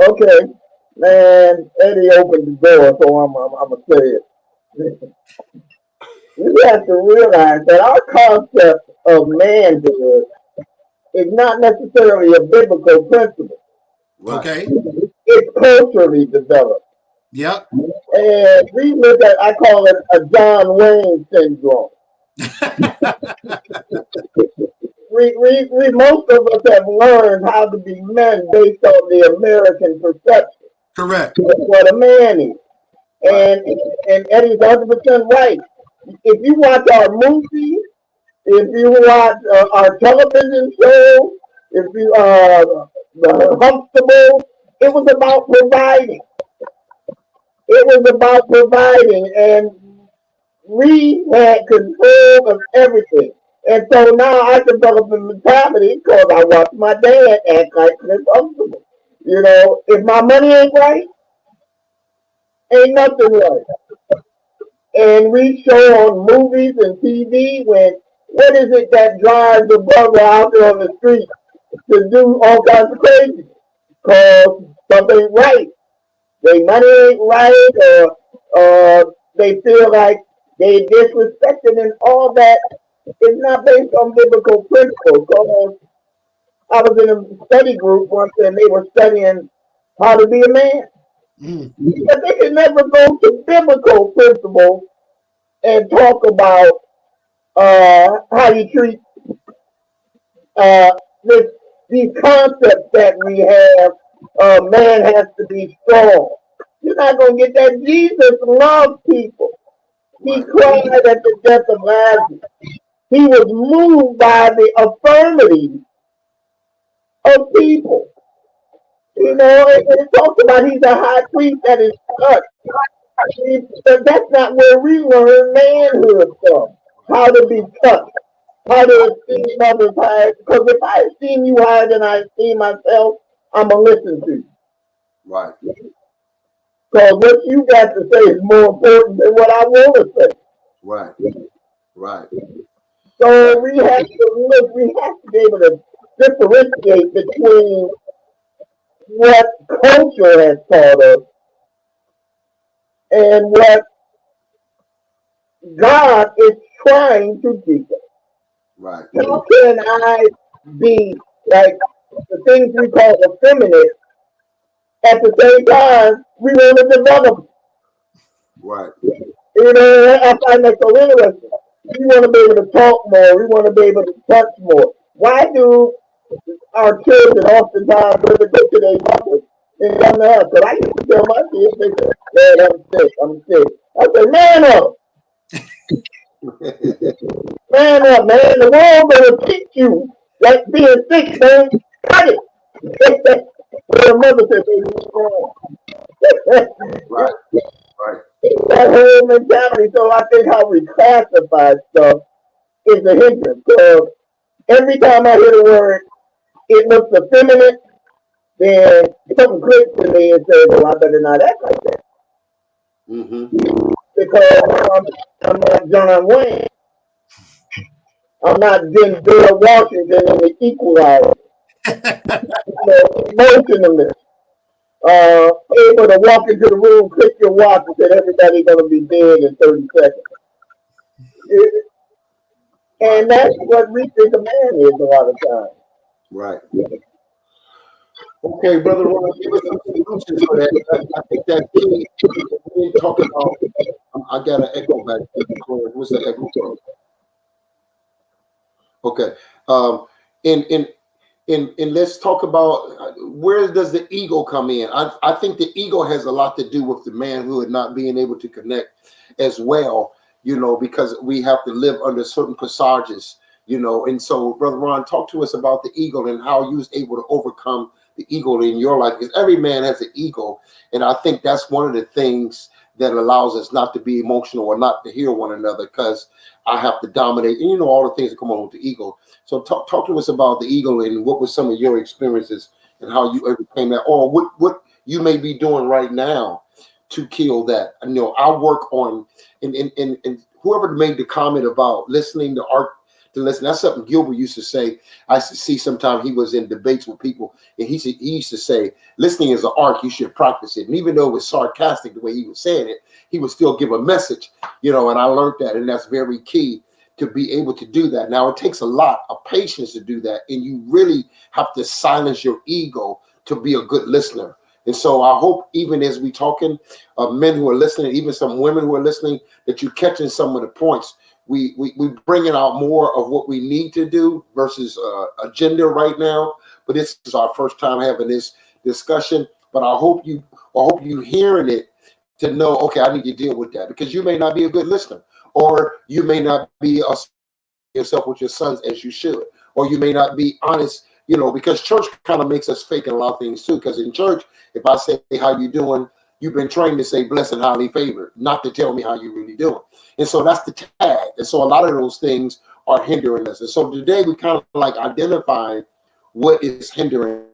Okay. Man, Eddie opened the door, so I'm gonna say it. We have to realize that our concept of manhood is not necessarily a biblical principle. Okay. It's culturally developed. Yep. And we look at, I call it a John Wayne syndrome. we most of us have learned how to be men based on the American perception. Correct. That's what a man is. And Eddie's 100% right. If you watch our movies, if you watch our television shows, if you the Huxtable, it was about providing. It was about providing, and we had control of everything. And so now I developed a mentality because I watched my dad act like Chris Huxtable. If my money ain't right, ain't nothing right. And we show on movies and TV what is it that drives the brother out there on the street to do all kinds of crazy? Because something ain't right. Their money ain't right, or they feel like they disrespected, and all that is not based on biblical principles. So I was in a study group once, and they were studying how to be a man. But they can never go to biblical principles and talk about how you treat these concepts that we have. Man has to be strong. You're not going to get that. Jesus loved people. He cried at the death of Lazarus. He was moved by the affirmity of people. And it talks about he's a high priest that is touched. But that's not where we learn manhood from. How to be touched. How to esteem others higher. Because if I esteem you higher than I esteem myself, I'm going to listen to you. Right. Because what you got to say is more important than what I want to say. Right. Right. So we have to look. We have to be able to differentiate between what culture has taught us and what God is trying to teach us. Right. How can I be like the things we call effeminate at the same time we want to develop? Right. You know, I find that so interesting. We want to be able to talk more. We want to be able to touch more. Why do our children oftentimes when they go to their mothers and come to us? Because I used to tell my kids, they say, "Dad, I'm sick. I'm sick." I say, "Man up, man up, man. The world gonna teach you like being sick, man. Cut it." The mother said, "Baby, what's wrong?" Right. Right. That whole mentality. So I think how we classify stuff is a hindrance. So every time I hear the word, it looks effeminate, then something clicks to me and says, "Well, I better not act like that." Mm-hmm. Because I'm not John Wayne. I'm not Denzel Washington in the Equalizer. Emotionalist. Able to walk into the room, click your watch, and say everybody's going to be dead in 30 seconds. And that's what we think a man is a lot of times. Right. Okay, brother Ron, give us some solutions for that. I think that key we talk about. I got an echo back. What's the echo from? Okay. Um, and let's talk about where does the ego come in? I think the ego has a lot to do with the manhood not being able to connect as well, you know, because we have to live under certain passages, you know. And so, brother Ron, talk to us about the ego and how you was able to overcome the ego in your life, because every man has an ego, and I think that's one of the things that allows us not to be emotional or not to hear one another, because I have to dominate, and you know all the things that come on with the ego. So talk to us about the ego and what were some of your experiences and how you overcame that, or what you may be doing right now to kill that. You know, I work on and whoever made the comment about listening to art to listen. That's something Gilbert used to say. I used to see sometimes he was in debates with people, and he used to say, listening is an art, you should practice it. And even though it was sarcastic the way he was saying it, he would still give a message, you know, and I learned that, and that's very key to be able to do that. Now, it takes a lot of patience to do that, and you really have to silence your ego to be a good listener. And so I hope even as we talking, men who are listening, even some women who are listening, that you're catching some of the points. We bringing out more of what we need to do versus agenda right now. But this is our first time having this discussion. But I hope you hearing it to know, okay, I need to deal with that, because you may not be a good listener, or you may not be yourself with your sons as you should, or you may not be honest, you know, because church kind of makes us fake in a lot of things too. Because in church, if I say, hey, how you doing, you've been trained to say blessed and highly favored, not to tell me how you really doing. And so that's the tag. And so a lot of those things are hindering us. And so today we kind of like identify what is hindering.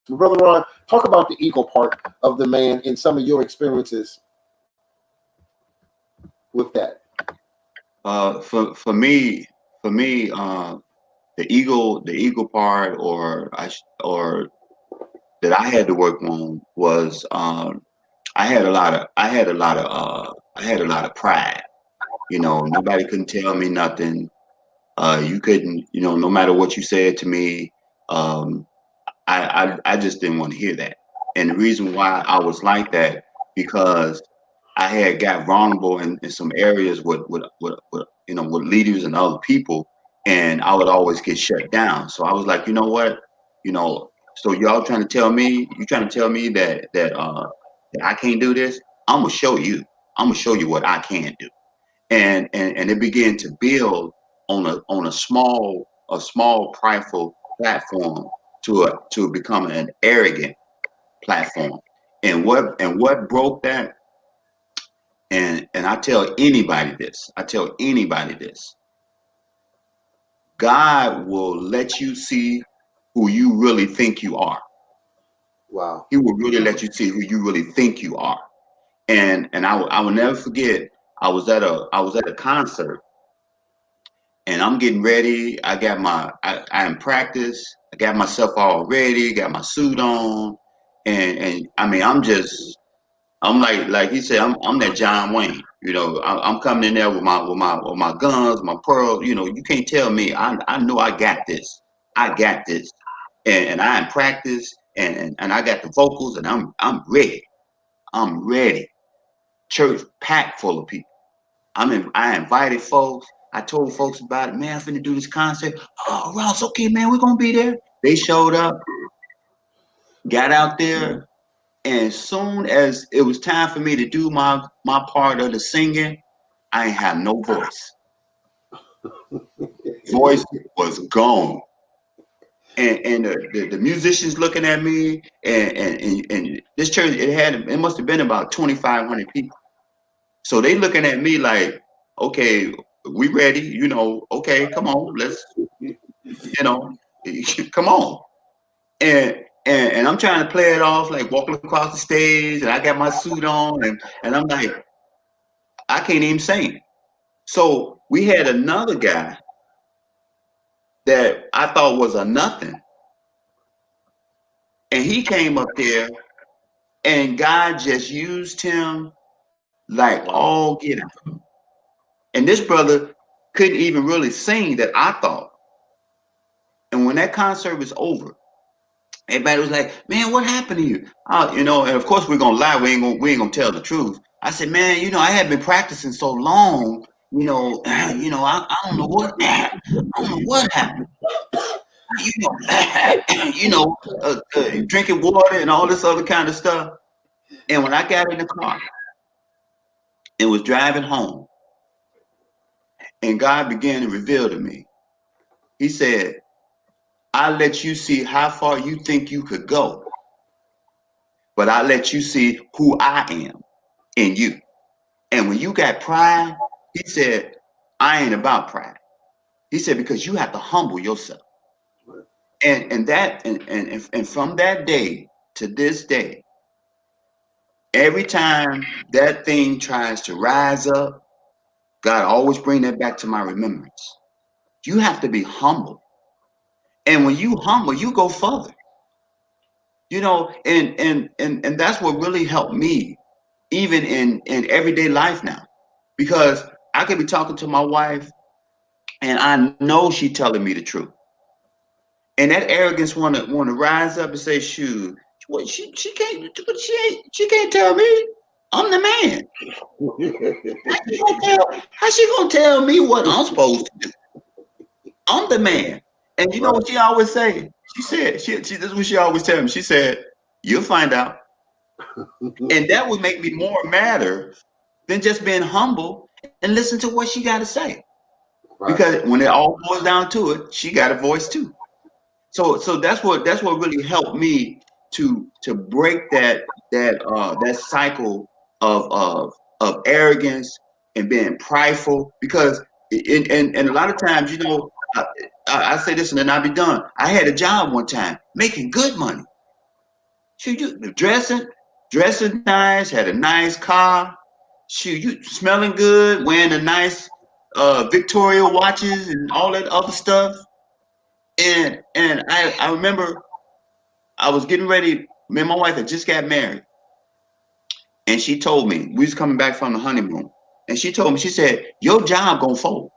Brother Ron, talk about the ego part of the man and some of your experiences with that. For me, the ego part, or that I had to work on was, I had a lot of pride. You know, nobody couldn't tell me nothing. You couldn't, you know, no matter what you said to me, um, I just didn't want to hear that. And the reason why I was like that, because I had got vulnerable in some areas with you know, with leaders and other people, and I would always get shut down. So I was like, you know what, you know, so y'all trying to tell me, that I can't do this. I'm gonna show you. I'm gonna show you what I can do. And it began to build on a small prideful platform to become an arrogant platform. And what broke that, and I tell anybody this, God will let you see who you really think you are. Wow. He will really let you see who you really think you are. And I will never forget, I was at a concert, and I'm getting ready. I got I in practice. I got myself all ready. Got my suit on, and I mean, I'm like he said, I'm that John Wayne. You know, I'm coming in there with my guns, my pearls. You know, you can't tell me. I know I got this. I got this, and I in practice, and I got the vocals, and I'm ready. I'm ready. Church packed full of people. I invited folks. I told folks about it. Man, I'm finna do this concert. Oh, Ross, okay, man, we're gonna be there. They showed up, got out there, and as soon as it was time for me to do my part of the singing, I ain't have no voice. Voice was gone. And the musicians looking at me, and this church, it must have been about 2,500 people. So they looking at me like, okay, we ready, you know, okay, come on, let's, you know, come on. And I'm trying to play it off like walking across the stage, and I got my suit on, and I'm like, I can't even sing. So we had another guy that I thought was a nothing, and he came up there, and God just used him like all get out. And this brother couldn't even really sing that I thought. And when that concert was over, everybody was like, "Man, what happened to you?" You know, and of course we're gonna lie. We ain't gonna tell the truth. I said, "Man, you know, I had been practicing so long. You know, I don't know what I don't know what happened. You know, drinking water and all this other kind of stuff." And when I got in the car and was driving home, and God began to reveal to me, He said, "I let you see how far you think you could go, but I let you see who I am in you." And when you got pride, He said, "I ain't about pride." He said, because you have to humble yourself. And from that day to this day, every time that thing tries to rise up, God always bring that back to my remembrance. You have to be humble. And when you humble, you go further. You know, and that's what really helped me, even in everyday life now. Because I could be talking to my wife, and I know she telling me the truth. And that arrogance wanna rise up and say, "Shoot, what she can't tell me. I'm the man. How she gonna tell me what I'm supposed to do? I'm the man." And you know what she always say? She said, this is what she always tell me. She said, "You'll find out." And that would make me more madder than just being humble and listen to what she got to say. Because when it all boils down to it, she got a voice too. So that's what really helped me to break that cycle of arrogance and being prideful. Because and a lot of times, you know, I say this and then I'll be done. I had a job one time making good money. Shoot, you dressing nice, had a nice car. Shoot, you smelling good, wearing a nice Victoria watches and all that other stuff. And I remember I was getting ready. Me and my wife had just got married, and she told me we was coming back from the honeymoon, and she told me, she said, "Your job gonna fold."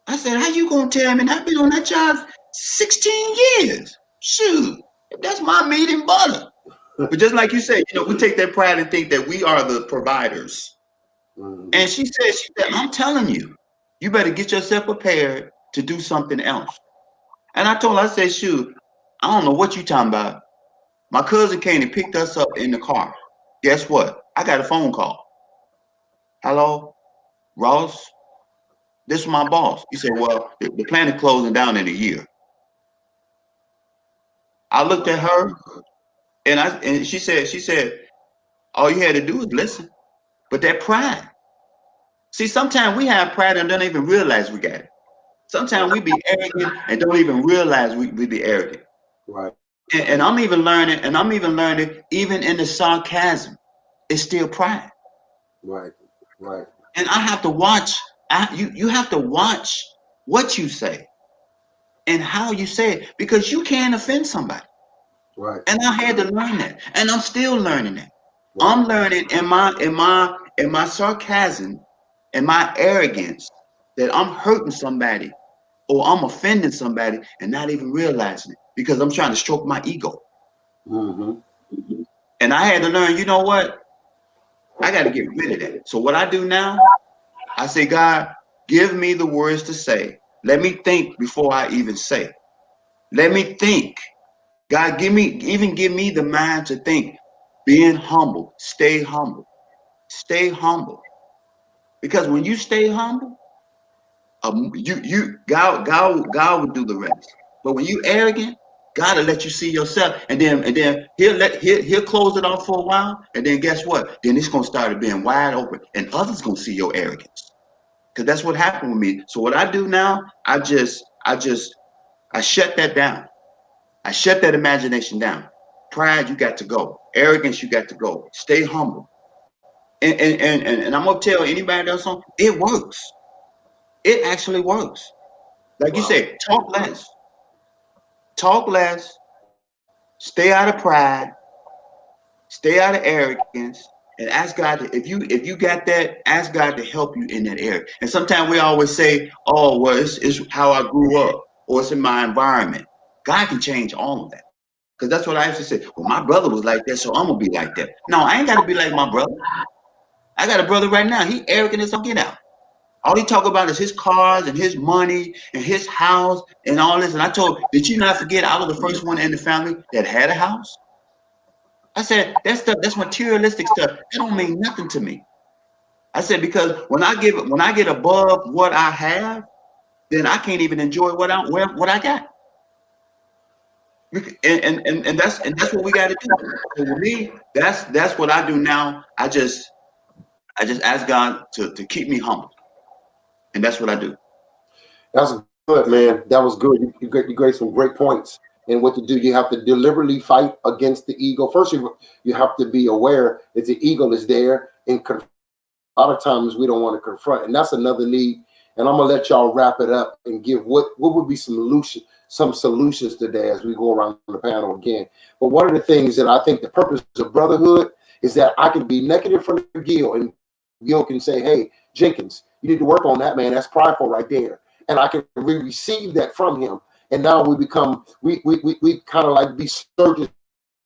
I said, "How you gonna tell me? And I've been on that job 16 years. Shoot, that's my meat and butter." But just like you said, you know, we take that pride and think that we are the providers. And she said, "I'm telling you, you better get yourself prepared to do something else." And I told her, I said, "Shoot, I don't know what you talking about. My cousin came and picked us up in the car. Guess what? I got a phone call. Hello, Ross, this is my boss." He said, "Well, the plant is closing down in a year." I looked at her, and she said, "All you had to do is listen." But that pride. See, sometimes we have pride and don't even realize we got it. Sometimes we be arrogant and don't even realize we be arrogant. Right. And I'm even learning, even in the sarcasm, it's still pride. Right. Right. And I have to watch You have to watch what you say and how you say it, because you can offend somebody. Right. And I had to learn that, and I'm still learning that. Right. I'm learning in my sarcasm and my arrogance that I'm hurting somebody or I'm offending somebody and not even realizing it, because I'm trying to stroke my ego. Mm-hmm. And I had to learn, you know what? I got to get rid of that. So what I do now, I say, God, give me the words to say. Let me think before I even say. Let me think. God, give me the mind to think. Being humble, stay humble. Stay humble. Because when you stay humble, God will do the rest. But when you arrogant, God will let you see yourself, and then he'll close it off for a while, and then guess what? Then it's gonna start being wide open, and others gonna see your arrogance. Because that's what happened with me. So what I do now, I shut that down. I shut that imagination down. Pride, you got to go. Arrogance, you got to go. Stay humble. And I'm gonna tell anybody else on, it works. It actually works. Like you Wow. said, talk less, stay out of pride, stay out of arrogance, and ask God to, if you got that, ask God to help you in that area. And sometimes we always say, oh, well, it's how I grew up, or it's in my environment. God can change all of that. Because that's what I used to say. Well, my brother was like that, so I'm gonna be like that. No, I ain't gotta be like my brother. I got a brother right now. He arrogant as all get out. All he talk about is his cars and his money and his house and all this. And I told, did you not forget I was the first one in the family that had a house? I said, that stuff, that's materialistic stuff. That don't mean nothing to me. I said, because when I get above what I have, then I can't even enjoy what I got. And that's what we got to do. So with me, that's what I do now. I just ask God to keep me humble, and that's what I do. That's good, man. That was good. You gave some great points. And what to do, you have to deliberately fight against the ego. First, you have to be aware that the ego is there, and a lot of times we don't want to confront, and that's another need. And I'm gonna let y'all wrap it up and give what would be some solutions today as we go around the panel again. But one of the things that I think the purpose of brotherhood is that I can be naked in front of Gil, and Gil can say, "Hey, Jenkins, you need to work on that, man. That's prideful right there." And I can receive that from him. And now we kind of like be surgeons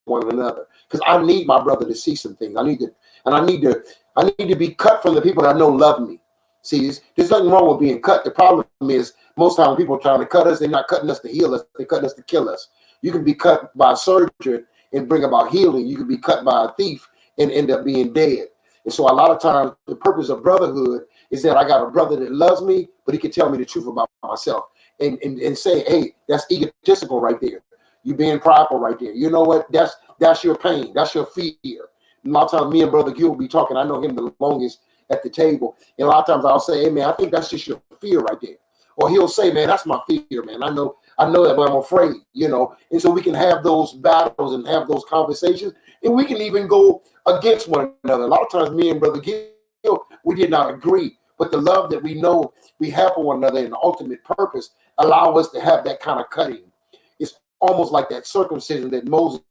one another, because I need my brother to see some things. I need to be cut from the people that I know love me. See, there's nothing wrong with being cut. The problem is most times people are trying to cut us. They're not cutting us to heal us. They're cutting us to kill us. You can be cut by a surgeon and bring about healing. You can be cut by a thief and end up being dead. And so a lot of times the purpose of brotherhood is that I got a brother that loves me, but he can tell me the truth about myself and say, hey, that's egotistical right there. You being prideful right there. You know what? That's your pain. That's your fear. A lot of times me and Brother Gil will be talking. I know him the longest at the table. And a lot of times I'll say, hey, man, I think that's just your fear right there. Or he'll say, man, that's my fear, man. I know that, but I'm afraid, you know. And so we can have those battles and have those conversations. And we can even go against one another. A lot of times me and Brother Gil, we did not agree. But the love that we know we have for one another and the ultimate purpose allow us to have that kind of cutting. It's almost like that circumcision that Moses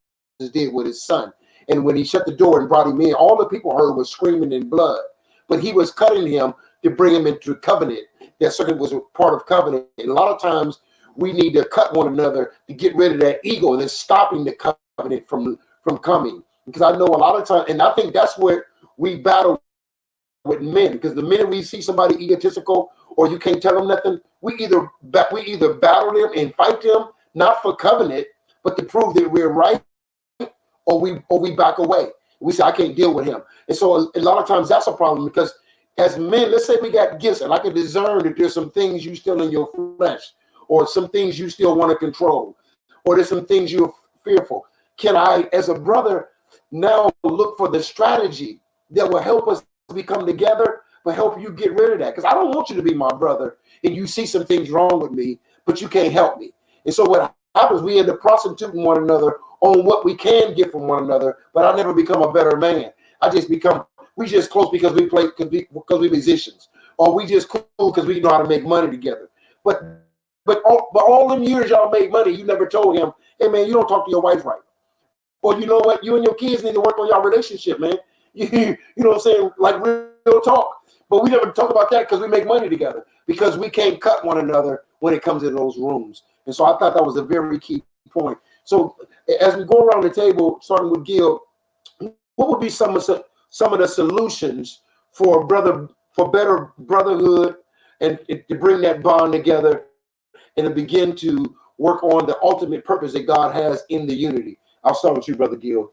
did with his son. And when he shut the door and brought him in, all the people heard was screaming in blood. But he was cutting him to bring him into covenant. That circumcision was a part of covenant. And a lot of times we need to cut one another to get rid of that ego that's stopping the covenant from coming. Because I know a lot of times, and I think that's where we battle with men, because the minute we see somebody egotistical or you can't tell them nothing, we either battle them and fight them, not for covenant, but to prove that we're right, or we back away. We say, I can't deal with him. And so a lot of times that's a problem, because as men, let's say we got gifts, and I can discern that there's some things you still in your flesh, or some things you still want to control, or there's some things you're fearful. Can I, as a brother, now look for the strategy that will help us become together, but help you get rid of that? Because I don't want you to be my brother and you see some things wrong with me, but you can't help me. And so what happens, we end up prostituting one another on what we can get from one another, but I never become a better man. We just close because we play, because we musicians, or we just cool because we know how to make money together. But all them years y'all made money, you never told him, hey man, you don't talk to your wife right. Or you know what, you and your kids need to work on your relationship, man. You know what I'm saying? Like real talk. But we never talk about that because we make money together, because we can't cut one another when it comes to those rooms. And so I thought that was a very key point. So as we go around the table, starting with Gil, what would be some of the solutions for better brotherhood and to bring that bond together and to begin to work on the ultimate purpose that God has in the unity? I'll start with you, Brother Gil.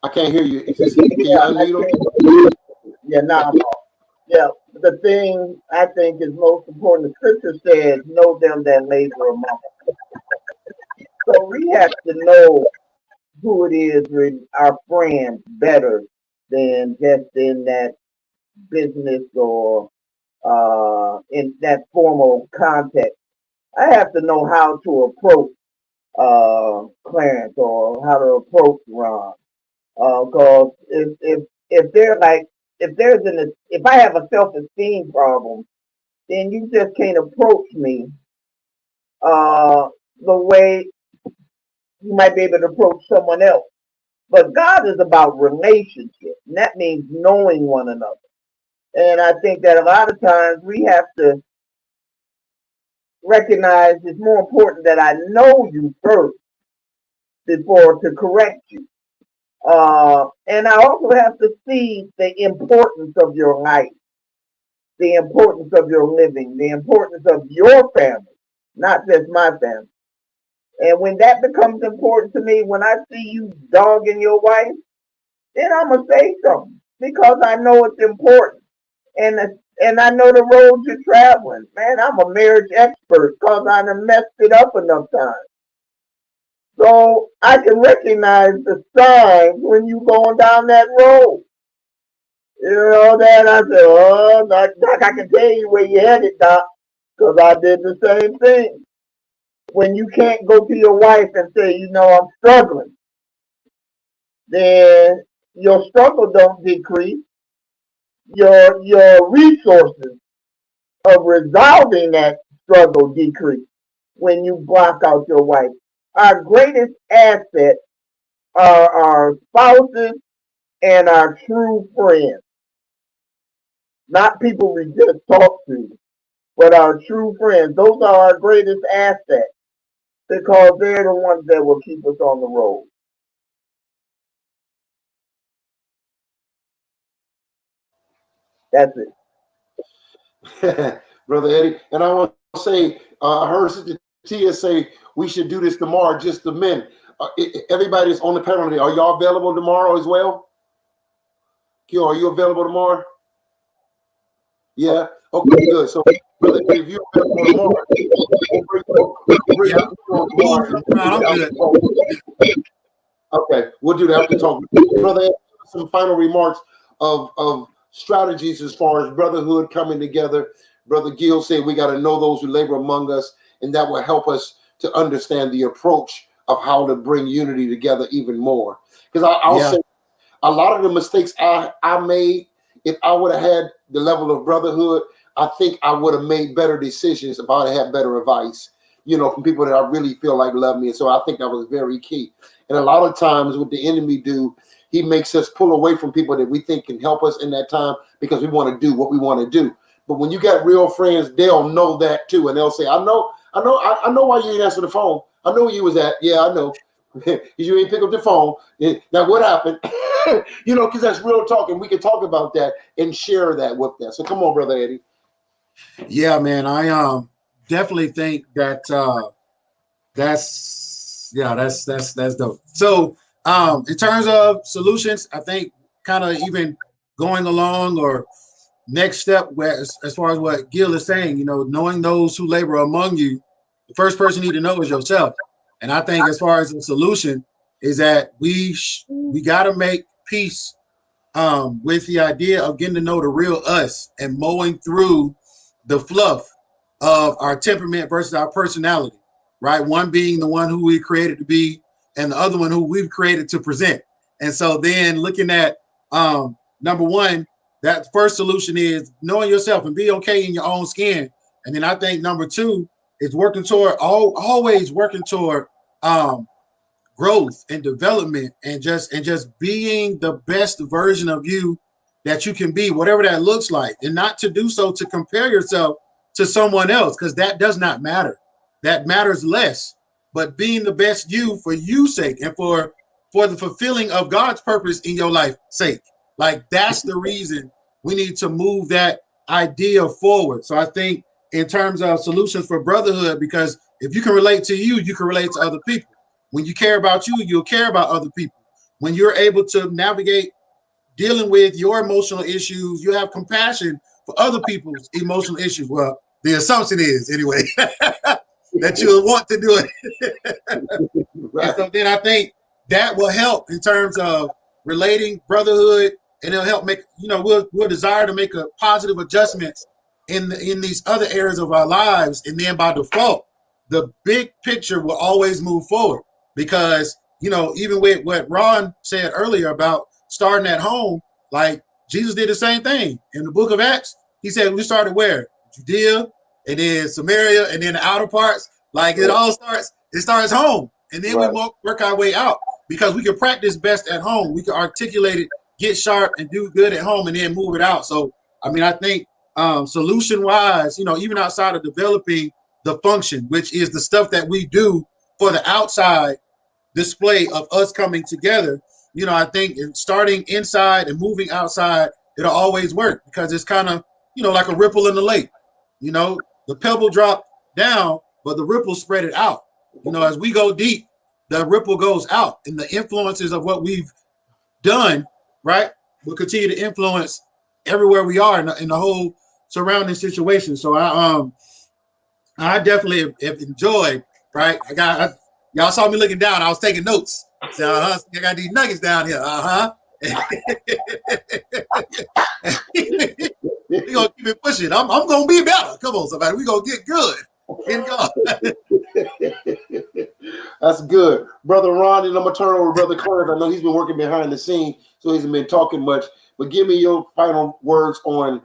I can't hear you. Can you unmute him? Yeah, now I'm off. Yeah, the thing I think is most important, the scripture says, know them that labor among us. So we have to know who it is with our friends better than just in that business or in that formal context. I have to know how to approach Clarence or how to approach Ron. Because if they're like, if I have a self-esteem problem, then you just can't approach me the way you might be able to approach someone else. But God is about relationship, and that means knowing one another. And I think that a lot of times we have to recognize it's more important that I know you first before to correct you. And I also have to see the importance of your life, the importance of your living, the importance of your family, not just my family. And when that becomes important to me, when I see you dogging your wife, then I'm gonna say something because I know it's important, and I know the road you're traveling. Man, I'm a marriage expert because I done messed it up enough times. So I can recognize the signs when you going down that road. You know that I said, oh, Doc, I can tell you where you headed, Doc, because I did the same thing. When you can't go to your wife and say, you know, I'm struggling, then your struggle don't decrease. Your resources of resolving that struggle decrease when you block out your wife. Our greatest asset are our spouses and our true friends, not people we just talk to, but our true friends. Those are our greatest assets because they're the ones that will keep us on the road. That's it. Brother Eddie. And I want to say, I heard Sister Tia say we should do this tomorrow, just the men. Everybody's on the panel today. Are y'all available tomorrow as well? Gil, are you available tomorrow? Yeah. Okay, good. So, brother, if you're available tomorrow, okay, we'll do that after talk. Brother, some final remarks of strategies as far as brotherhood coming together. Brother Gil said we got to know those who labor among us, and that will help us to understand the approach of how to bring unity together even more. Because I'll say a lot of the mistakes I made, if I would have had the level of brotherhood, I think I would have made better decisions about it, had better advice, you know, from people that I really feel like love me. And so I think that was very key. And a lot of times what the enemy do, he makes us pull away from people that we think can help us in that time because we want to do what we want to do. But when you got real friends, they'll know that too. And they'll say, I know why you ain't answer the phone. I know where you was at. Yeah, I know. You ain't pick up the phone. Now what happened? You know, because that's real talk, and we can talk about that and share that with them. So come on, Brother Eddie. Yeah, man. I definitely think that that's dope. So in terms of solutions, I think kind of even going along or next step as far as what Gil is saying, you know, knowing those who labor among you, the first person you need to know is yourself. And I think as far as the solution is that we got to make peace with the idea of getting to know the real us and mowing through the fluff of our temperament versus our personality, right? One being the one who we created to be, and the other one who we've created to present. And so then looking at number one, that first solution is knowing yourself and be okay in your own skin. And then I think number two is working toward always working toward growth and development, and just being the best version of you that you can be, whatever that looks like, and not to do so to compare yourself to someone else, because that does not matter. That matters less. But being the best you for you's sake, and for the fulfilling of God's purpose in your life sake. Like, that's the reason we need to move that idea forward. So I think in terms of solutions for brotherhood, because if you can relate to you, you can relate to other people. When you care about you, you'll care about other people. When you're able to navigate dealing with your emotional issues, you have compassion for other people's emotional issues. Well, the assumption is, anyway, that you'll want to do it. Right. And so then I think that will help in terms of relating, brotherhood, and it'll help make, we'll desire to make a positive adjustments in these other areas of our lives. And then by default, the big picture will always move forward, because, even with what Ron said earlier about starting at home, like Jesus did the same thing in the book of Acts. He said we started where? Judea, and then Samaria, and then the outer parts. Like, it starts home, and then we work our way out, because we can practice best at home. We can articulate it, get sharp, and do good at home, and then move it out. So I mean, I think solution wise, even outside of developing the function, which is the stuff that we do for the outside display of us coming together, I think starting inside and moving outside, it'll always work, because it's kind of, like a ripple in the lake. The pebble drop down, but the ripple spread it out. As we go deep, the ripple goes out, and the influences of what we've done, right, will continue to influence everywhere we are in the whole surrounding situation. So I definitely have enjoyed, right? Y'all saw me looking down. I was taking notes. So I got these nuggets down here. We're gonna keep it pushing. I'm gonna be better. Come on, somebody. We're gonna get good in God. That's good. Brother Ron, and I'm gonna turn over to Brother Clarence. I know he's been working behind the scene, so he hasn't been talking much. But give me your final words on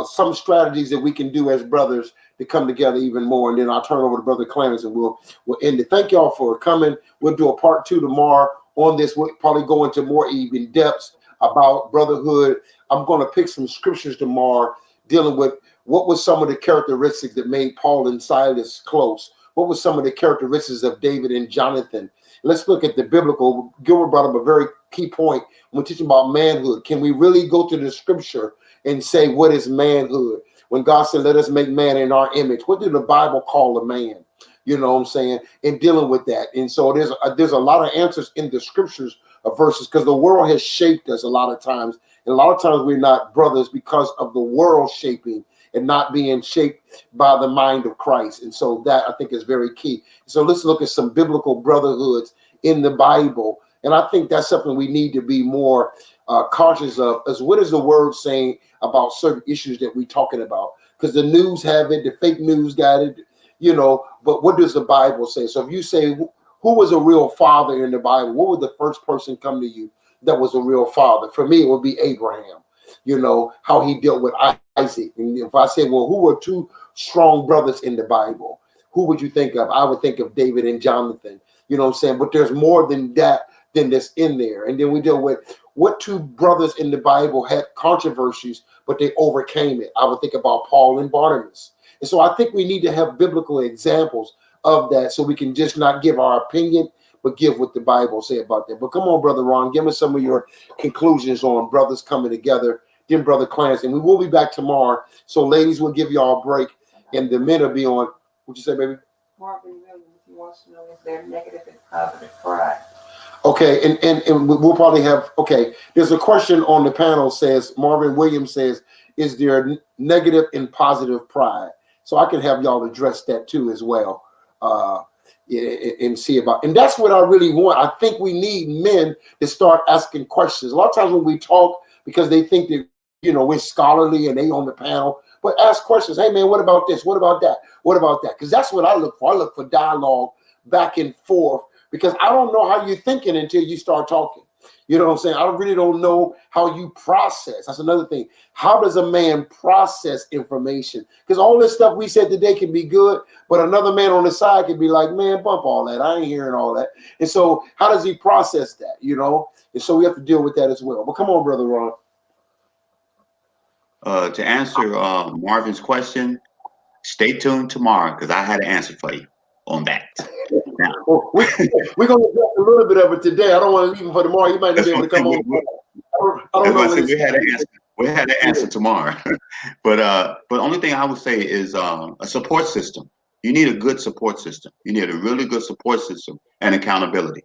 some strategies that we can do as brothers to come together even more, and then I'll turn over to Brother Clarence, and we'll end it. Thank y'all for coming. We'll do a part 2 tomorrow on this. We'll probably go into more even depths about brotherhood. I'm going to pick some scriptures tomorrow dealing with what was some of the characteristics that made Paul and Silas close. What was some of the characteristics of David and Jonathan? Let's look at the biblical. Gilbert brought up a very key point when we're teaching about manhood. Can we really go to the scripture and say, what is manhood? When God said, let us make man in our image, what did the Bible call a man? You know what I'm saying? And dealing with that. And so there's a lot of answers in the scriptures of verses, because the world has shaped us a lot of times. And a lot of times we're not brothers because of the world shaping and not being shaped by the mind of Christ. And so that, I think, is very key. So let's look at some biblical brotherhoods in the Bible. And I think that's something we need to be more cautious of, as what is the word saying about certain issues that we're talking about? Because the news have it, the fake news got it, but what does the Bible say? So if you say, who was a real father in the Bible? What would the first person come to you that was a real father? For me, it would be Abraham, how he dealt with Isaac. And if I say, well, who were two strong brothers in the Bible? Who would you think of? I would think of David and Jonathan, you know what I'm saying? But there's more than that, than this in there. And then we deal with what two brothers in the Bible had controversies, but they overcame it. I would think about Paul and Barnabas. And so I think we need to have biblical examples of that, so we can just not give our opinion, but give what the Bible say about that. But come on, Brother Ron, give us some of your conclusions on brothers coming together. Then Brother Clarence, and we will be back tomorrow. So ladies, we'll give y'all a break, and the men will be on. What'd you say, baby? Marvin Williams, he wants to know if they're negative and positive pride. Okay, and we'll probably have, okay, there's a question on the panel, says, Marvin Williams says, is there negative and positive pride? So I can have y'all address that too as well, and see about, and that's what I really want. I think we need men to start asking questions. A lot of times when we talk, because they think that, we're scholarly and they on the panel, but ask questions. Hey man, what about this? What about that? What about that? Because that's what I look for. I look for dialogue back and forth because I don't know how you're thinking until you start talking. You know what I'm saying? I really don't know how you process. That's another thing. How does a man process information? Because all this stuff we said today can be good, but another man on the side can be like, man, bump all that. I ain't hearing all that. And so how does he process that, you know? And so we have to deal with that as well. But come on, Brother Ron. To answer Marvin's question, stay tuned tomorrow because I had an answer for you on that. Now, Well, we're going to address a little bit of it today. I don't want to leave him for tomorrow. He might not be able to come on. I don't know. We had an answer. We had an answer tomorrow. But only thing I would say is a support system. You need a good support system. You need a really good support system and accountability.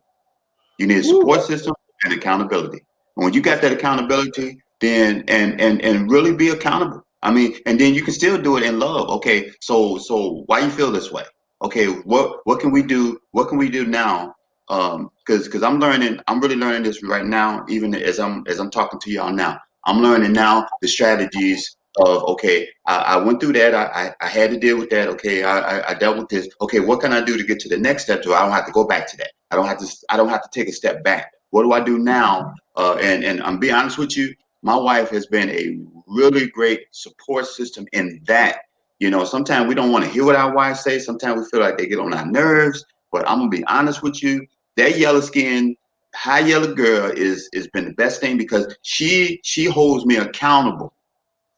You need a support system and accountability. And when you got that accountability, then and really be accountable. I mean, and then you can still do it in love. Okay, so why you feel this way? Okay, what can we do? What can we do now? Because I'm really learning this right now, even as I'm talking to y'all now. I'm learning now the strategies of, okay, I went through that. I had to deal with that. Okay, I dealt with this. Okay, what can I do to get to the next step so I don't have to go back to that? I don't have to take a step back. What do I do now? And I'm being honest with you, my wife has been a really great support system in that. You know, sometimes we don't want to hear what our wives say. Sometimes we feel like they get on our nerves. But I'm gonna be honest with you, that yellow skin, high yellow girl is been the best thing because she holds me accountable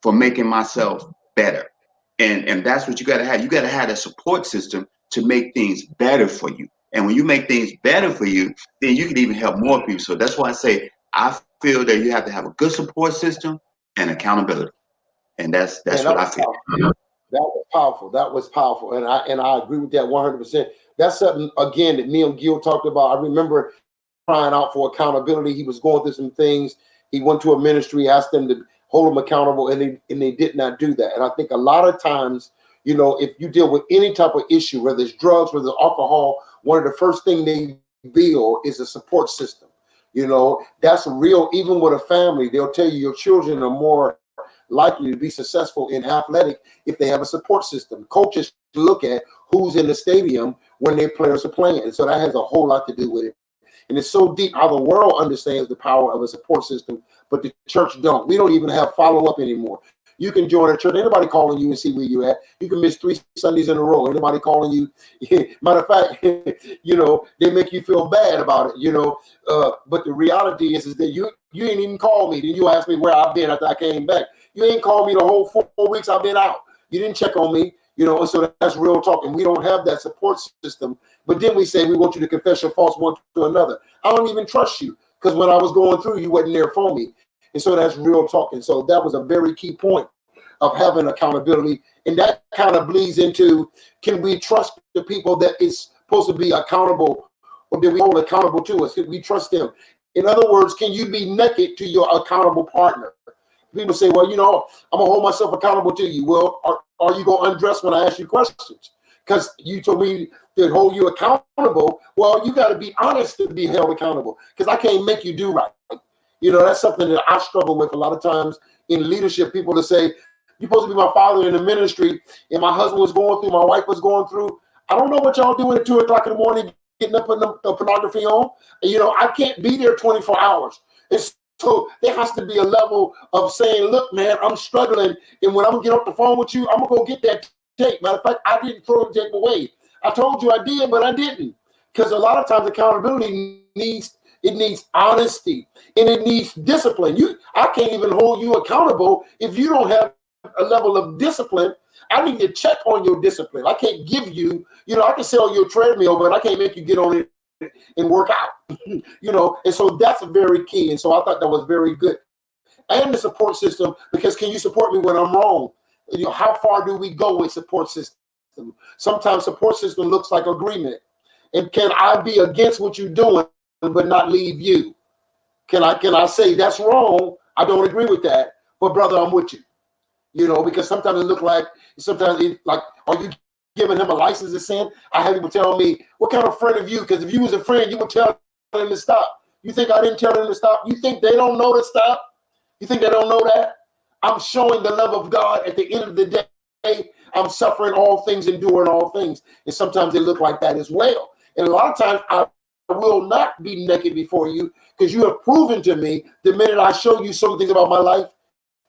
for making myself better. And that's what you gotta have. You gotta have a support system to make things better for you. And when you make things better for you, then you can even help more people. So that's why I say I feel that you have to have a good support system and accountability. And that's what I feel. That was powerful. That was powerful. And I agree with that 100%. That's something, again, that me and Gil talked about. I remember crying out for accountability. He was going through some things. He went to a ministry, asked them to hold him accountable, and they did not do that. And I think a lot of times, you know, if you deal with any type of issue, whether it's drugs, whether it's alcohol, one of the first things they build is a support system. You know, that's real. Even with a family, they'll tell you your children are more likely to be successful in athletic if they have a support system. Coaches look at who's in the stadium when their players are playing. So that has a whole lot to do with it. And it's so deep how the world understands the power of a support system, but the church don't. We don't even have follow-up anymore. You can join a church. Ain't nobody calling you and see where you at. You can miss 3 Sundays in a row. Ain't nobody calling you. Matter of fact, you know, they make you feel bad about it, you know. But the reality is that you ain't even called me. Then you ask me where I've been after I came back. You ain't called me the whole 4 weeks I've been out. You didn't check on me, you know. And so that's real talk. And we don't have that support system. But then we say we want you to confess your faults one to another. I don't even trust you because when I was going through, you wasn't there for me. And so that's real talk. And so that was a very key point of having accountability. And that kind of bleeds into, can we trust the people that is supposed to be accountable, or do we hold accountable to us? Can we trust them? In other words, can you be naked to your accountable partner? People say, well, you know, I'm going to hold myself accountable to you. Well, are you going to undress when I ask you questions? Because you told me to hold you accountable. Well, you got to be honest to be held accountable, because I can't make you do right. You know, that's something that I struggle with a lot of times in leadership. People to say, you're supposed to be my father in the ministry, and my husband was going through, my wife was going through. I don't know what y'all doing at 2 o'clock in the morning, getting up, putting the pornography on. And, you know, I can't be there 24 hours. So there has to be a level of saying, look, man, I'm struggling. And when I'm going to get off the phone with you, I'm going to go get that tape. Matter of fact, I didn't throw the tape away. I told you I did, but I didn't. Because a lot of times accountability needs honesty, and it needs discipline. I can't even hold you accountable if you don't have a level of discipline. I need to check on your discipline. I can't give you, you know, I can sell you a treadmill, but I can't make you get on it and work out, you know. And so that's very key. And so I thought that was very good. And the support system, because can you support me when I'm wrong? You know, how far do we go with support system? Sometimes support system looks like agreement. And can I be against what you're doing but not leave you? Can I say that's wrong? I don't agree with that, but brother, I'm with you. You know, because sometimes it look like, are you giving him a license to sin? I have people tell me, what kind of friend are you? Because if you was a friend, you would tell him to stop. You think I didn't tell them to stop? You think they don't know to stop? You think they don't know that? I'm showing the love of God. At the end of the day, I'm suffering all things, enduring all things. And sometimes they look like that as well. And a lot of times I will not be naked before you, because you have proven to me the minute I show you some things about my life,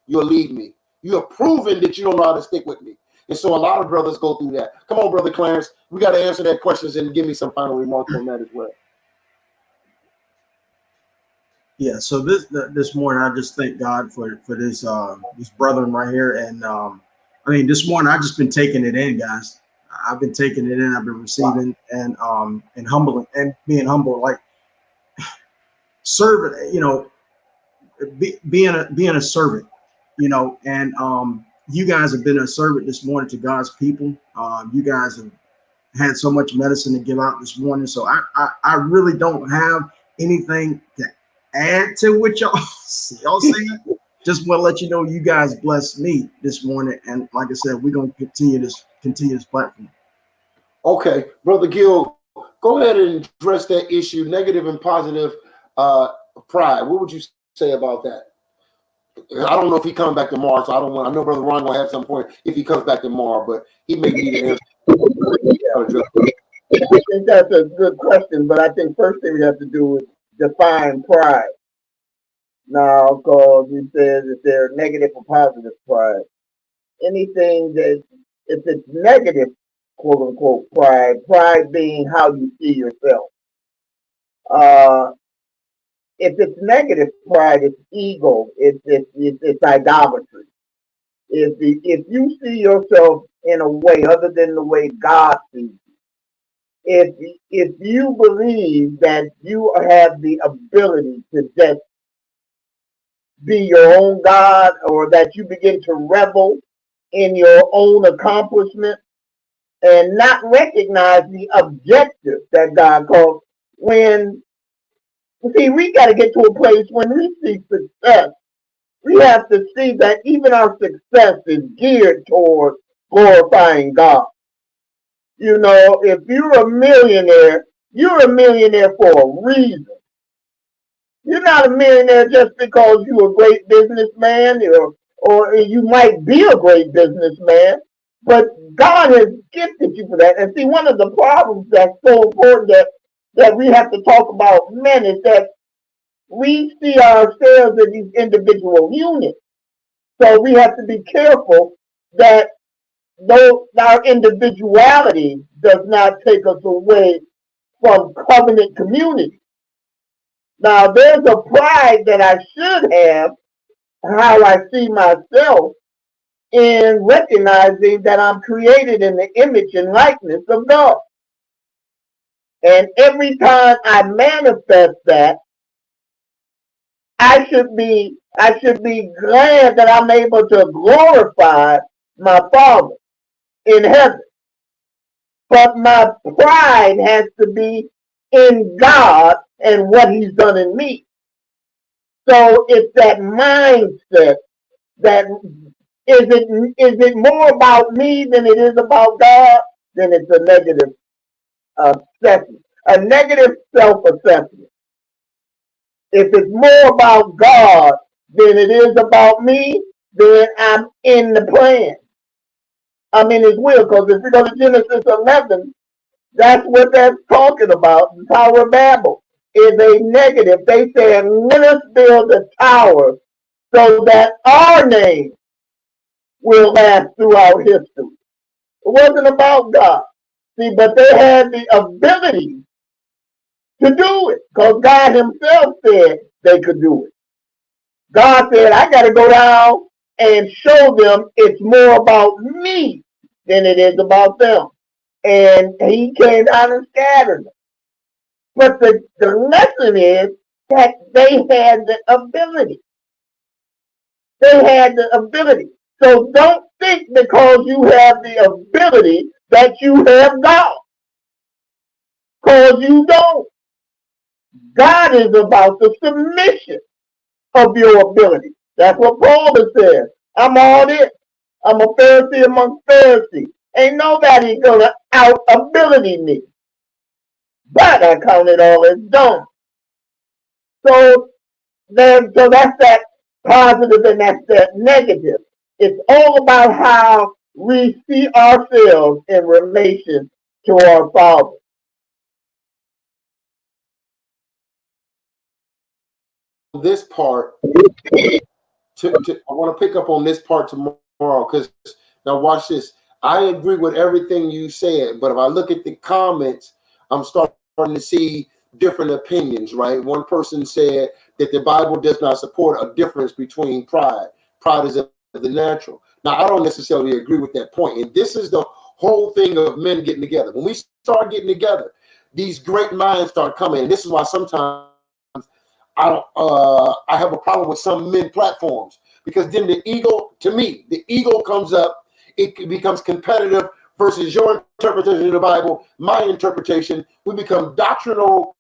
you'll leave me. You have proven that you don't know how to stick with me. And so a lot of brothers go through that. Come on, Brother Clarence. We got to answer that question and give me some final remarks on that as well. Yeah, so this morning I just thank God for this brethren right here, and I mean, this morning I just been taking it in, guys. I've been taking it in. I've been receiving and humbling and being humble, like serving. You know, being a servant. You know, and you guys have been a servant this morning to God's people. You guys have had so much medicine to give out this morning, so I really don't have anything to add to what y'all saying. Just want to let you know you guys blessed me this morning, and like I said, we're gonna continue this platform. Okay, Brother Gill, go ahead and address that issue, negative and positive pride. What would you say about that? I don't know if he comes back tomorrow, so I don't want. I know Brother Ron will have some point if he comes back tomorrow, but he may need an answer. I think that's a good question, but I think first thing we have to do is define pride. Now, because he says if they're negative or positive pride, anything that if it's negative, quote unquote, pride being how you see yourself. If it's negative pride, it's ego, it's idolatry. If you see yourself in a way other than the way God sees you, if you believe that you have the ability to just be your own God, or that you begin to revel in your own accomplishment and not recognize the objective that God calls. When, see, we got to get to a place when we see success, we have to see that even our success is geared toward glorifying God. You know, if you're a millionaire for a reason. You're not a millionaire just because you're a great businessman, or you might be a great businessman, but God has gifted you for that. And see, one of the problems that's so important that we have to talk about, men, is that we see ourselves as these individual units. So we have to be careful that though our individuality does not take us away from covenant community. Now, there's a pride that I should have, how I see myself, in recognizing that I'm created in the image and likeness of God. And every time I manifest that, I should be glad that I'm able to glorify my Father in heaven. But my pride has to be in God and what He's done in me. So it's that mindset that is it more about me than it is about God, then it's a negative assessment, a negative self-assessment. If it's more about God than it is about me, then I'm in the plan. I'm in His will. Because if we go to Genesis 11, that's what that's talking about. The Tower of Babel is a negative. They said, let us build a tower so that our name will last throughout history. It wasn't about God. See, but they had the ability to do it because God Himself said they could do it. God said, I got to go down and show them it's more about me than it is about them. And He came down and scattered them. But the lesson is that they had the ability. They had the ability. So don't think because you have the ability that you have God. Because you don't. God is about the submission of your ability. That's what Paul says. I'm all this. I'm a Pharisee among Pharisees. Ain't nobody gonna out ability me. But I count it all as dung. So that's that positive and that's that negative. It's all about how we see ourselves in relation to our Father. this part. I want to pick up on this part tomorrow, because now watch this. I agree with everything you said, but if I look at the comments, I'm starting to see different opinions, right? One person said that the Bible does not support a difference between pride. Pride is of the natural. Now, I don't necessarily agree with that point. And this is the whole thing of men getting together. When we start getting together, these great minds start coming. And this is why sometimes I have a problem with some men platforms, because then the ego, to me, the ego comes up. It becomes competitive versus your interpretation of the Bible, my interpretation. We become doctrinal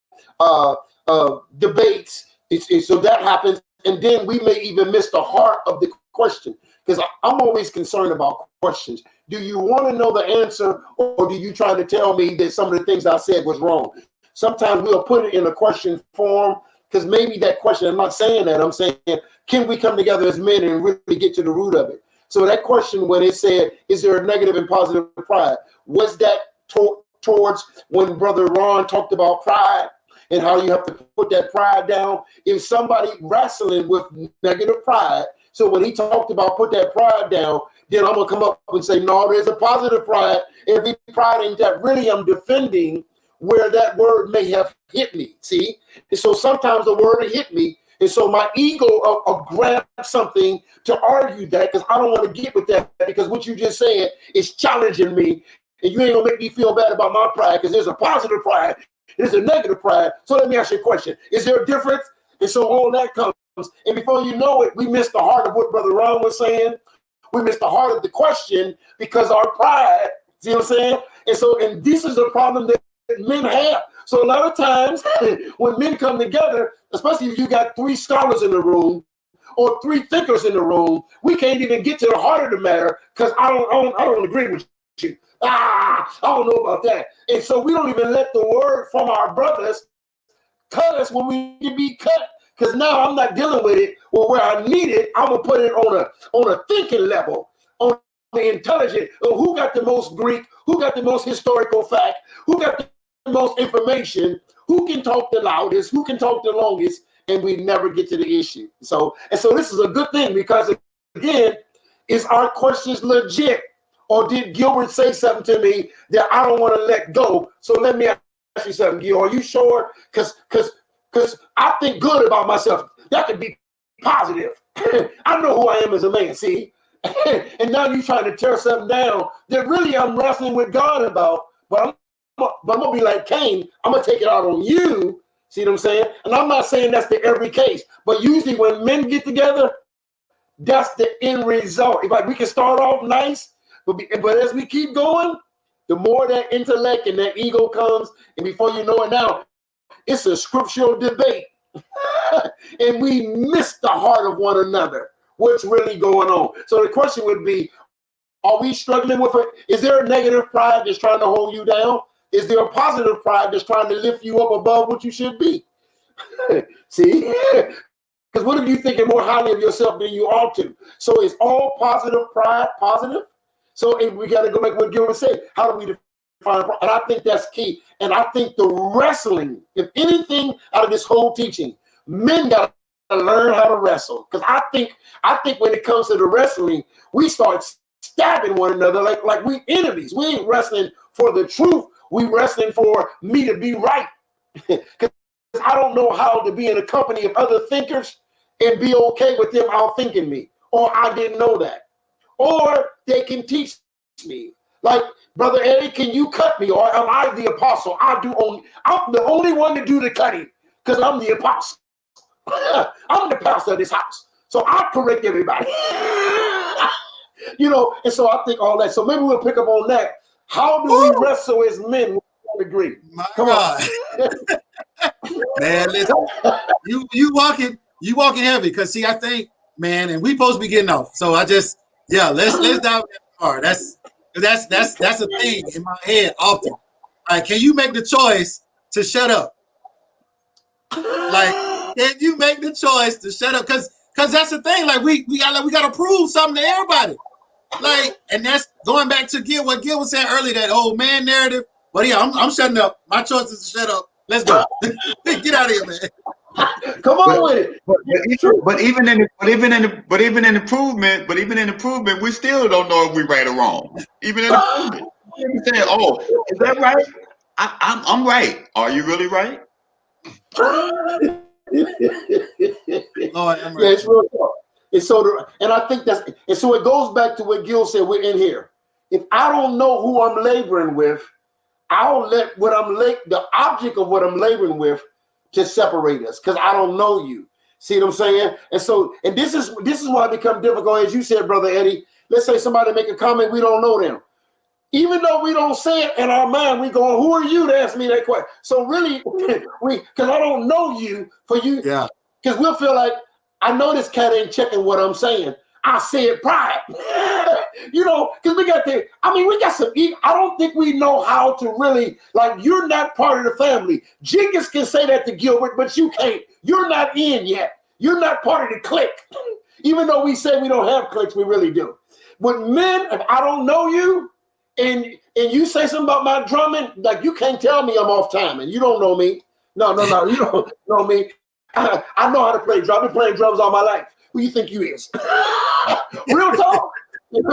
debates. So that happens. And then we may even miss the heart of the question, because I'm always concerned about questions. Do you want to know the answer, or do you try to tell me that some of the things I said was wrong? Sometimes we'll put it in a question form, because maybe that question, I'm not saying that, I'm saying, can we come together as men and really get to the root of it? So that question, when it said, is there a negative and positive pride? Was that towards when Brother Ron talked about pride and how you have to put that pride down? If somebody wrestling with negative pride, so when he talked about put that pride down, then I'm going to come up and say, no, there's a positive pride. Every pride ain't that really I'm defending where that word may have hit me, see? And so sometimes the word will hit me, and so my ego will grab something to argue that, because I don't want to get with that, because what you just said is challenging me, and you ain't going to make me feel bad about my pride, because there's a positive pride, there's a negative pride. So let me ask you a question. Is there a difference? And so all that comes, and before you know it, we miss the heart of what Brother Ron was saying. We miss the heart of the question because our pride, see what I'm saying? And this is the problem that men have. So a lot of times when men come together, especially if you got 3 scholars in the room or 3 thinkers in the room, we can't even get to the heart of the matter, because I don't agree with you. I don't know about that. And so we don't even let the word from our brothers cut us when we can be cut, because now I'm not dealing with it. Well, where I need it, I'm gonna put it on a thinking level, on the intelligent. Who got the most Greek? Who got the most historical fact? Who got the most information? Who can talk the loudest? Who can talk the longest? And we never get to the issue. So this is a good thing, because again, is our questions legit, or did Gilbert say something to me that I don't want to let go? So let me ask you something, Gil. Are you sure? Because I think good about myself. That could be positive. I know who I am as a man, see? And now you're trying to tear something down that really I'm wrestling with God about, but I'm going to be like Cain. I'm going to take it out on you. See what I'm saying? And I'm not saying that's the every case, but usually when men get together, that's the end result. We can start off nice, but as we keep going, the more that intellect and that ego comes, and before you know it now, it's a scriptural debate. And we miss the heart of one another. What's really going on? So the question would be, are we struggling with it? Is there a negative pride that's trying to hold you down? Is there a positive pride that's trying to lift you up above what you should be? See? Because what if you're thinking more highly of yourself than you ought to? So is all positive pride positive? So we got to go back to what Gilbert said. How do we define pride? And I think that's key. And I think the wrestling, if anything out of this whole teaching, men got to learn how to wrestle. Because I think when it comes to the wrestling, we start stabbing one another like we enemies. We ain't wrestling for the truth. We wrestling for me to be right. Because I don't know how to be in a company of other thinkers and be okay with them outthinking me. Or I didn't know that. Or they can teach me. Like, Brother Eddie, can you cut me? Or am I the apostle? I'm the only one to do the cutting, because I'm the apostle. I'm the pastor of this house. So I correct everybody. And so I think all that. So maybe we'll pick up on that. How do we wrestle as men? We don't agree. My Come God. on. Man, listen, you walking heavy, because see, I think, man, and we supposed to be getting off. So let's dive that hard. That's a thing in my head often. Like, can you make the choice to shut up? Like, can you make the choice to shut up? Because that's the thing. Like, we gotta prove something to everybody. Like, and that's going back to what Gil was saying earlier, that old man narrative. But yeah, I'm shutting up. My choice is to shut up. Let's go. Get out of here, man. Come on with it. But even in improvement, we still don't know if we're right or wrong. Even in improvement, you say, "Oh, is that right? I'm right. Are you really right?" Lord, Yeah, it's real tough. And I think and so it goes back to what Gil said. We're in here. If I don't know who I'm laboring with, I'll let the object of what I'm laboring with to separate us, because I don't know you. See what I'm saying? And this is why it becomes difficult, as you said, Brother Eddie. Let's say somebody make a comment, we don't know them. Even though we don't say it in our mind, we go, "Who are you to ask me that question?" So really, because I don't know you, for you, yeah. because we'll feel like, I know this cat ain't checking what I'm saying. I say it pride. Because we got some, I don't think we know how to really, like, you're not part of the family. Jenkins can say that to Gilbert, but you can't. You're not in yet. You're not part of the clique. Even though we say we don't have cliques, we really do. But men, if I don't know you, and you say something about my drumming, like, you can't tell me I'm off time, and you don't know me. No, you don't know me. I know how to play drums. I've been playing drums all my life. Who you think you is? Real talk. You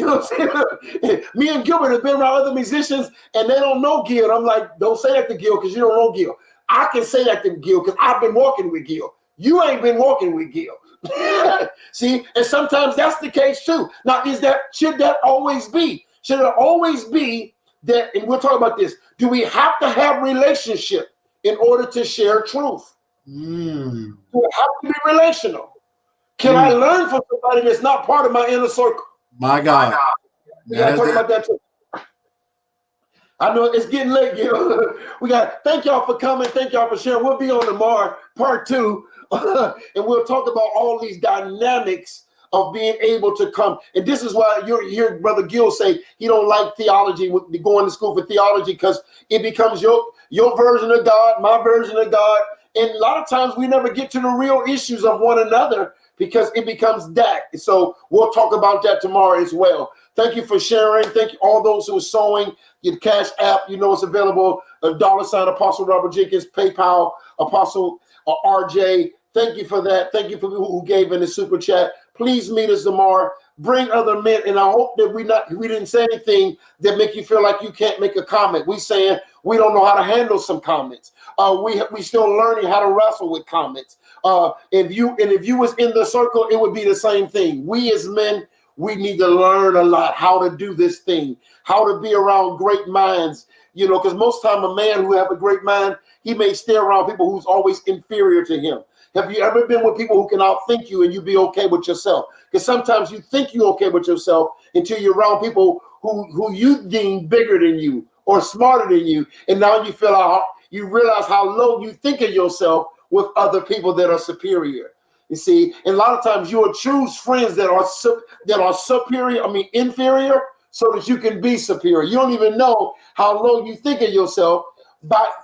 know what I'm saying? Me and Gilbert have been around other musicians, and they don't know Gil. And I'm like, don't say that to Gil, because you don't know Gil. I can say that to Gil because I've been walking with Gil. You ain't been walking with Gil. See, and sometimes that's the case too. Now, should that always be? Should it always be that? And we'll talk about this. Do we have to have relationship in order to share truth? Do it have to be relational? Can I learn from somebody that's not part of my inner circle? My God. We gotta talk about that too. I know it's getting late, Gil. Thank y'all for coming. Thank y'all for sharing. We'll be on tomorrow, part 2, and we'll talk about all these dynamics of being able to come. And this is why you're hearing Brother Gil say he don't like theology, going to school for theology, because it becomes your version of God, my version of God. And a lot of times we never get to the real issues of one another because it becomes that. So we'll talk about that tomorrow as well. Thank you for sharing. Thank you all those who are sewing. Your Cash App, it's available. $, Apostle Robert Jenkins, PayPal, Apostle RJ. Thank you for that. Thank you for who gave in the super chat. Please meet us tomorrow. Bring other men, and I hope that we didn't say anything that make you feel like you can't make a comment. We saying we don't know how to handle some comments. We still learning how to wrestle with comments. If you was in the circle, it would be the same thing. We as men, we need to learn a lot how to do this thing, how to be around great minds. Because most time a man who have a great mind, he may stay around people who's always inferior to him. Have you ever been with people who can outthink you and you be okay with yourself? Because sometimes you think you're okay with yourself until you're around people who you deem bigger than you or smarter than you, and now you realize how low you think of yourself with other people that are superior. You see, and a lot of times you will choose friends that are inferior, so that you can be superior. You don't even know how low you think of yourself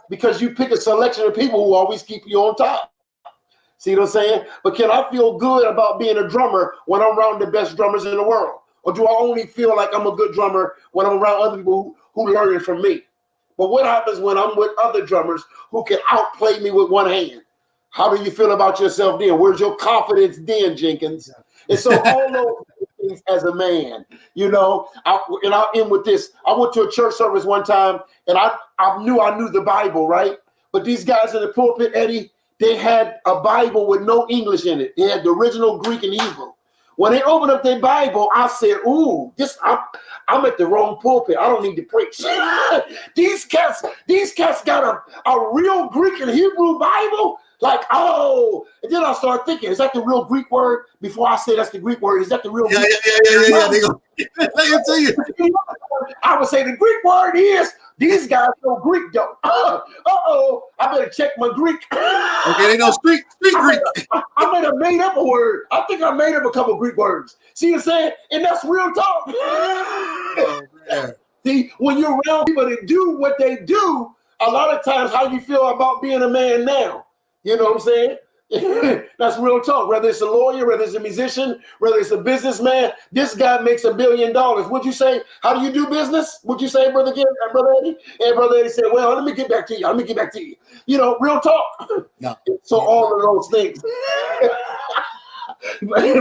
because you pick a selection of people who always keep you on top. See what I'm saying? But can I feel good about being a drummer when I'm around the best drummers in the world? Or do I only feel like I'm a good drummer when I'm around other people who learn it from me? But what happens when I'm with other drummers who can outplay me with one hand? How do you feel about yourself then? Where's your confidence then, Jenkins? And so all those things as a man, I'll end with this. I went to a church service one time, and I knew the Bible, right? But these guys in the pulpit, Eddie, they had a Bible with no English in it. They had the original Greek and Hebrew. When they opened up their Bible, I said, "Ooh, I'm at the wrong pulpit. I don't need to preach." These cats got a real Greek and Hebrew Bible. Like, oh, and then I started thinking, is that the real Greek word? Before I say that's the Greek word, is that the real Greek word? Yeah. They go, tell you. I would say the Greek word is, these guys know Greek though. I better check my Greek. Okay, they know street Greek. I might have made up a word. I think I made up a couple Greek words. See what I'm saying? And that's real talk. Oh, man. See, when you're around people that do what they do, a lot of times how you feel about being a man now. You know what I'm saying? That's real talk. Whether it's a lawyer, whether it's a musician, whether it's a businessman, this guy makes $1 billion. Would you say, how do you do business? Would you say, Brother Eddie? And Brother Eddie said, well, let me get back to you. Let me get back to you. You know, real talk. No. So all of those things.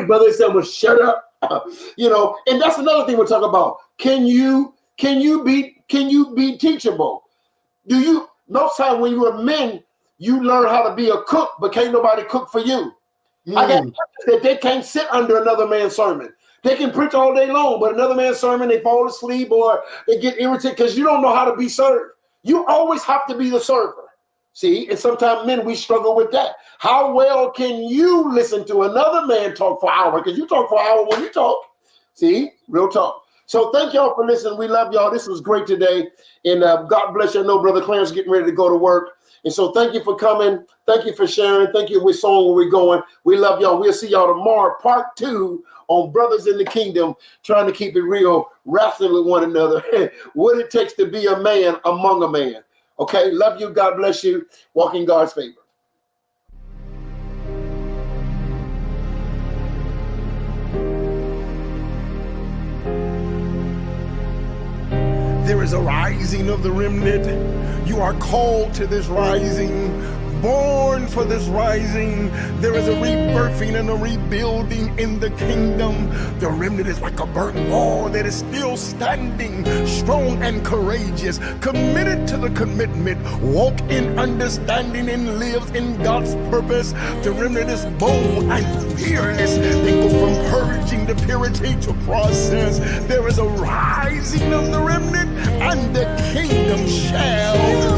Brother said, well, shut up. You know, and that's another thing we'll talk about. Can you be teachable? Do you, most time when you're men, you learn how to be a cook, but can't nobody cook for you. I got that they can't sit under another man's sermon. They can preach all day long, but another man's sermon, they fall asleep or they get irritated because you don't know how to be served. You always have to be the server. See, and sometimes men, we struggle with that. How well can you listen to another man talk for an hour? Because you talk for an hour when you talk. See, real talk. So thank y'all for listening. We love y'all. This was great today. And God bless you. I know Brother Clarence getting ready to go to work. And so thank you for coming. Thank you for sharing. Thank you. We're song where we're going. We love y'all. We'll see y'all tomorrow, part 2 on Brothers in the Kingdom, trying to keep it real, wrestling with one another. What it takes to be a man among a man. Okay, love you. God bless you. Walk in God's favor. There is a rising of the remnant. You are called to this rising, born for this rising. There is a rebirthing and a rebuilding in the kingdom. The remnant is like a burnt wall that is still standing, strong and courageous, committed to the commitment, walk in understanding and lives in God's purpose. The remnant is bold and fearless. They go from purging to purity to process. There is a rising of the remnant, and the kingdom shall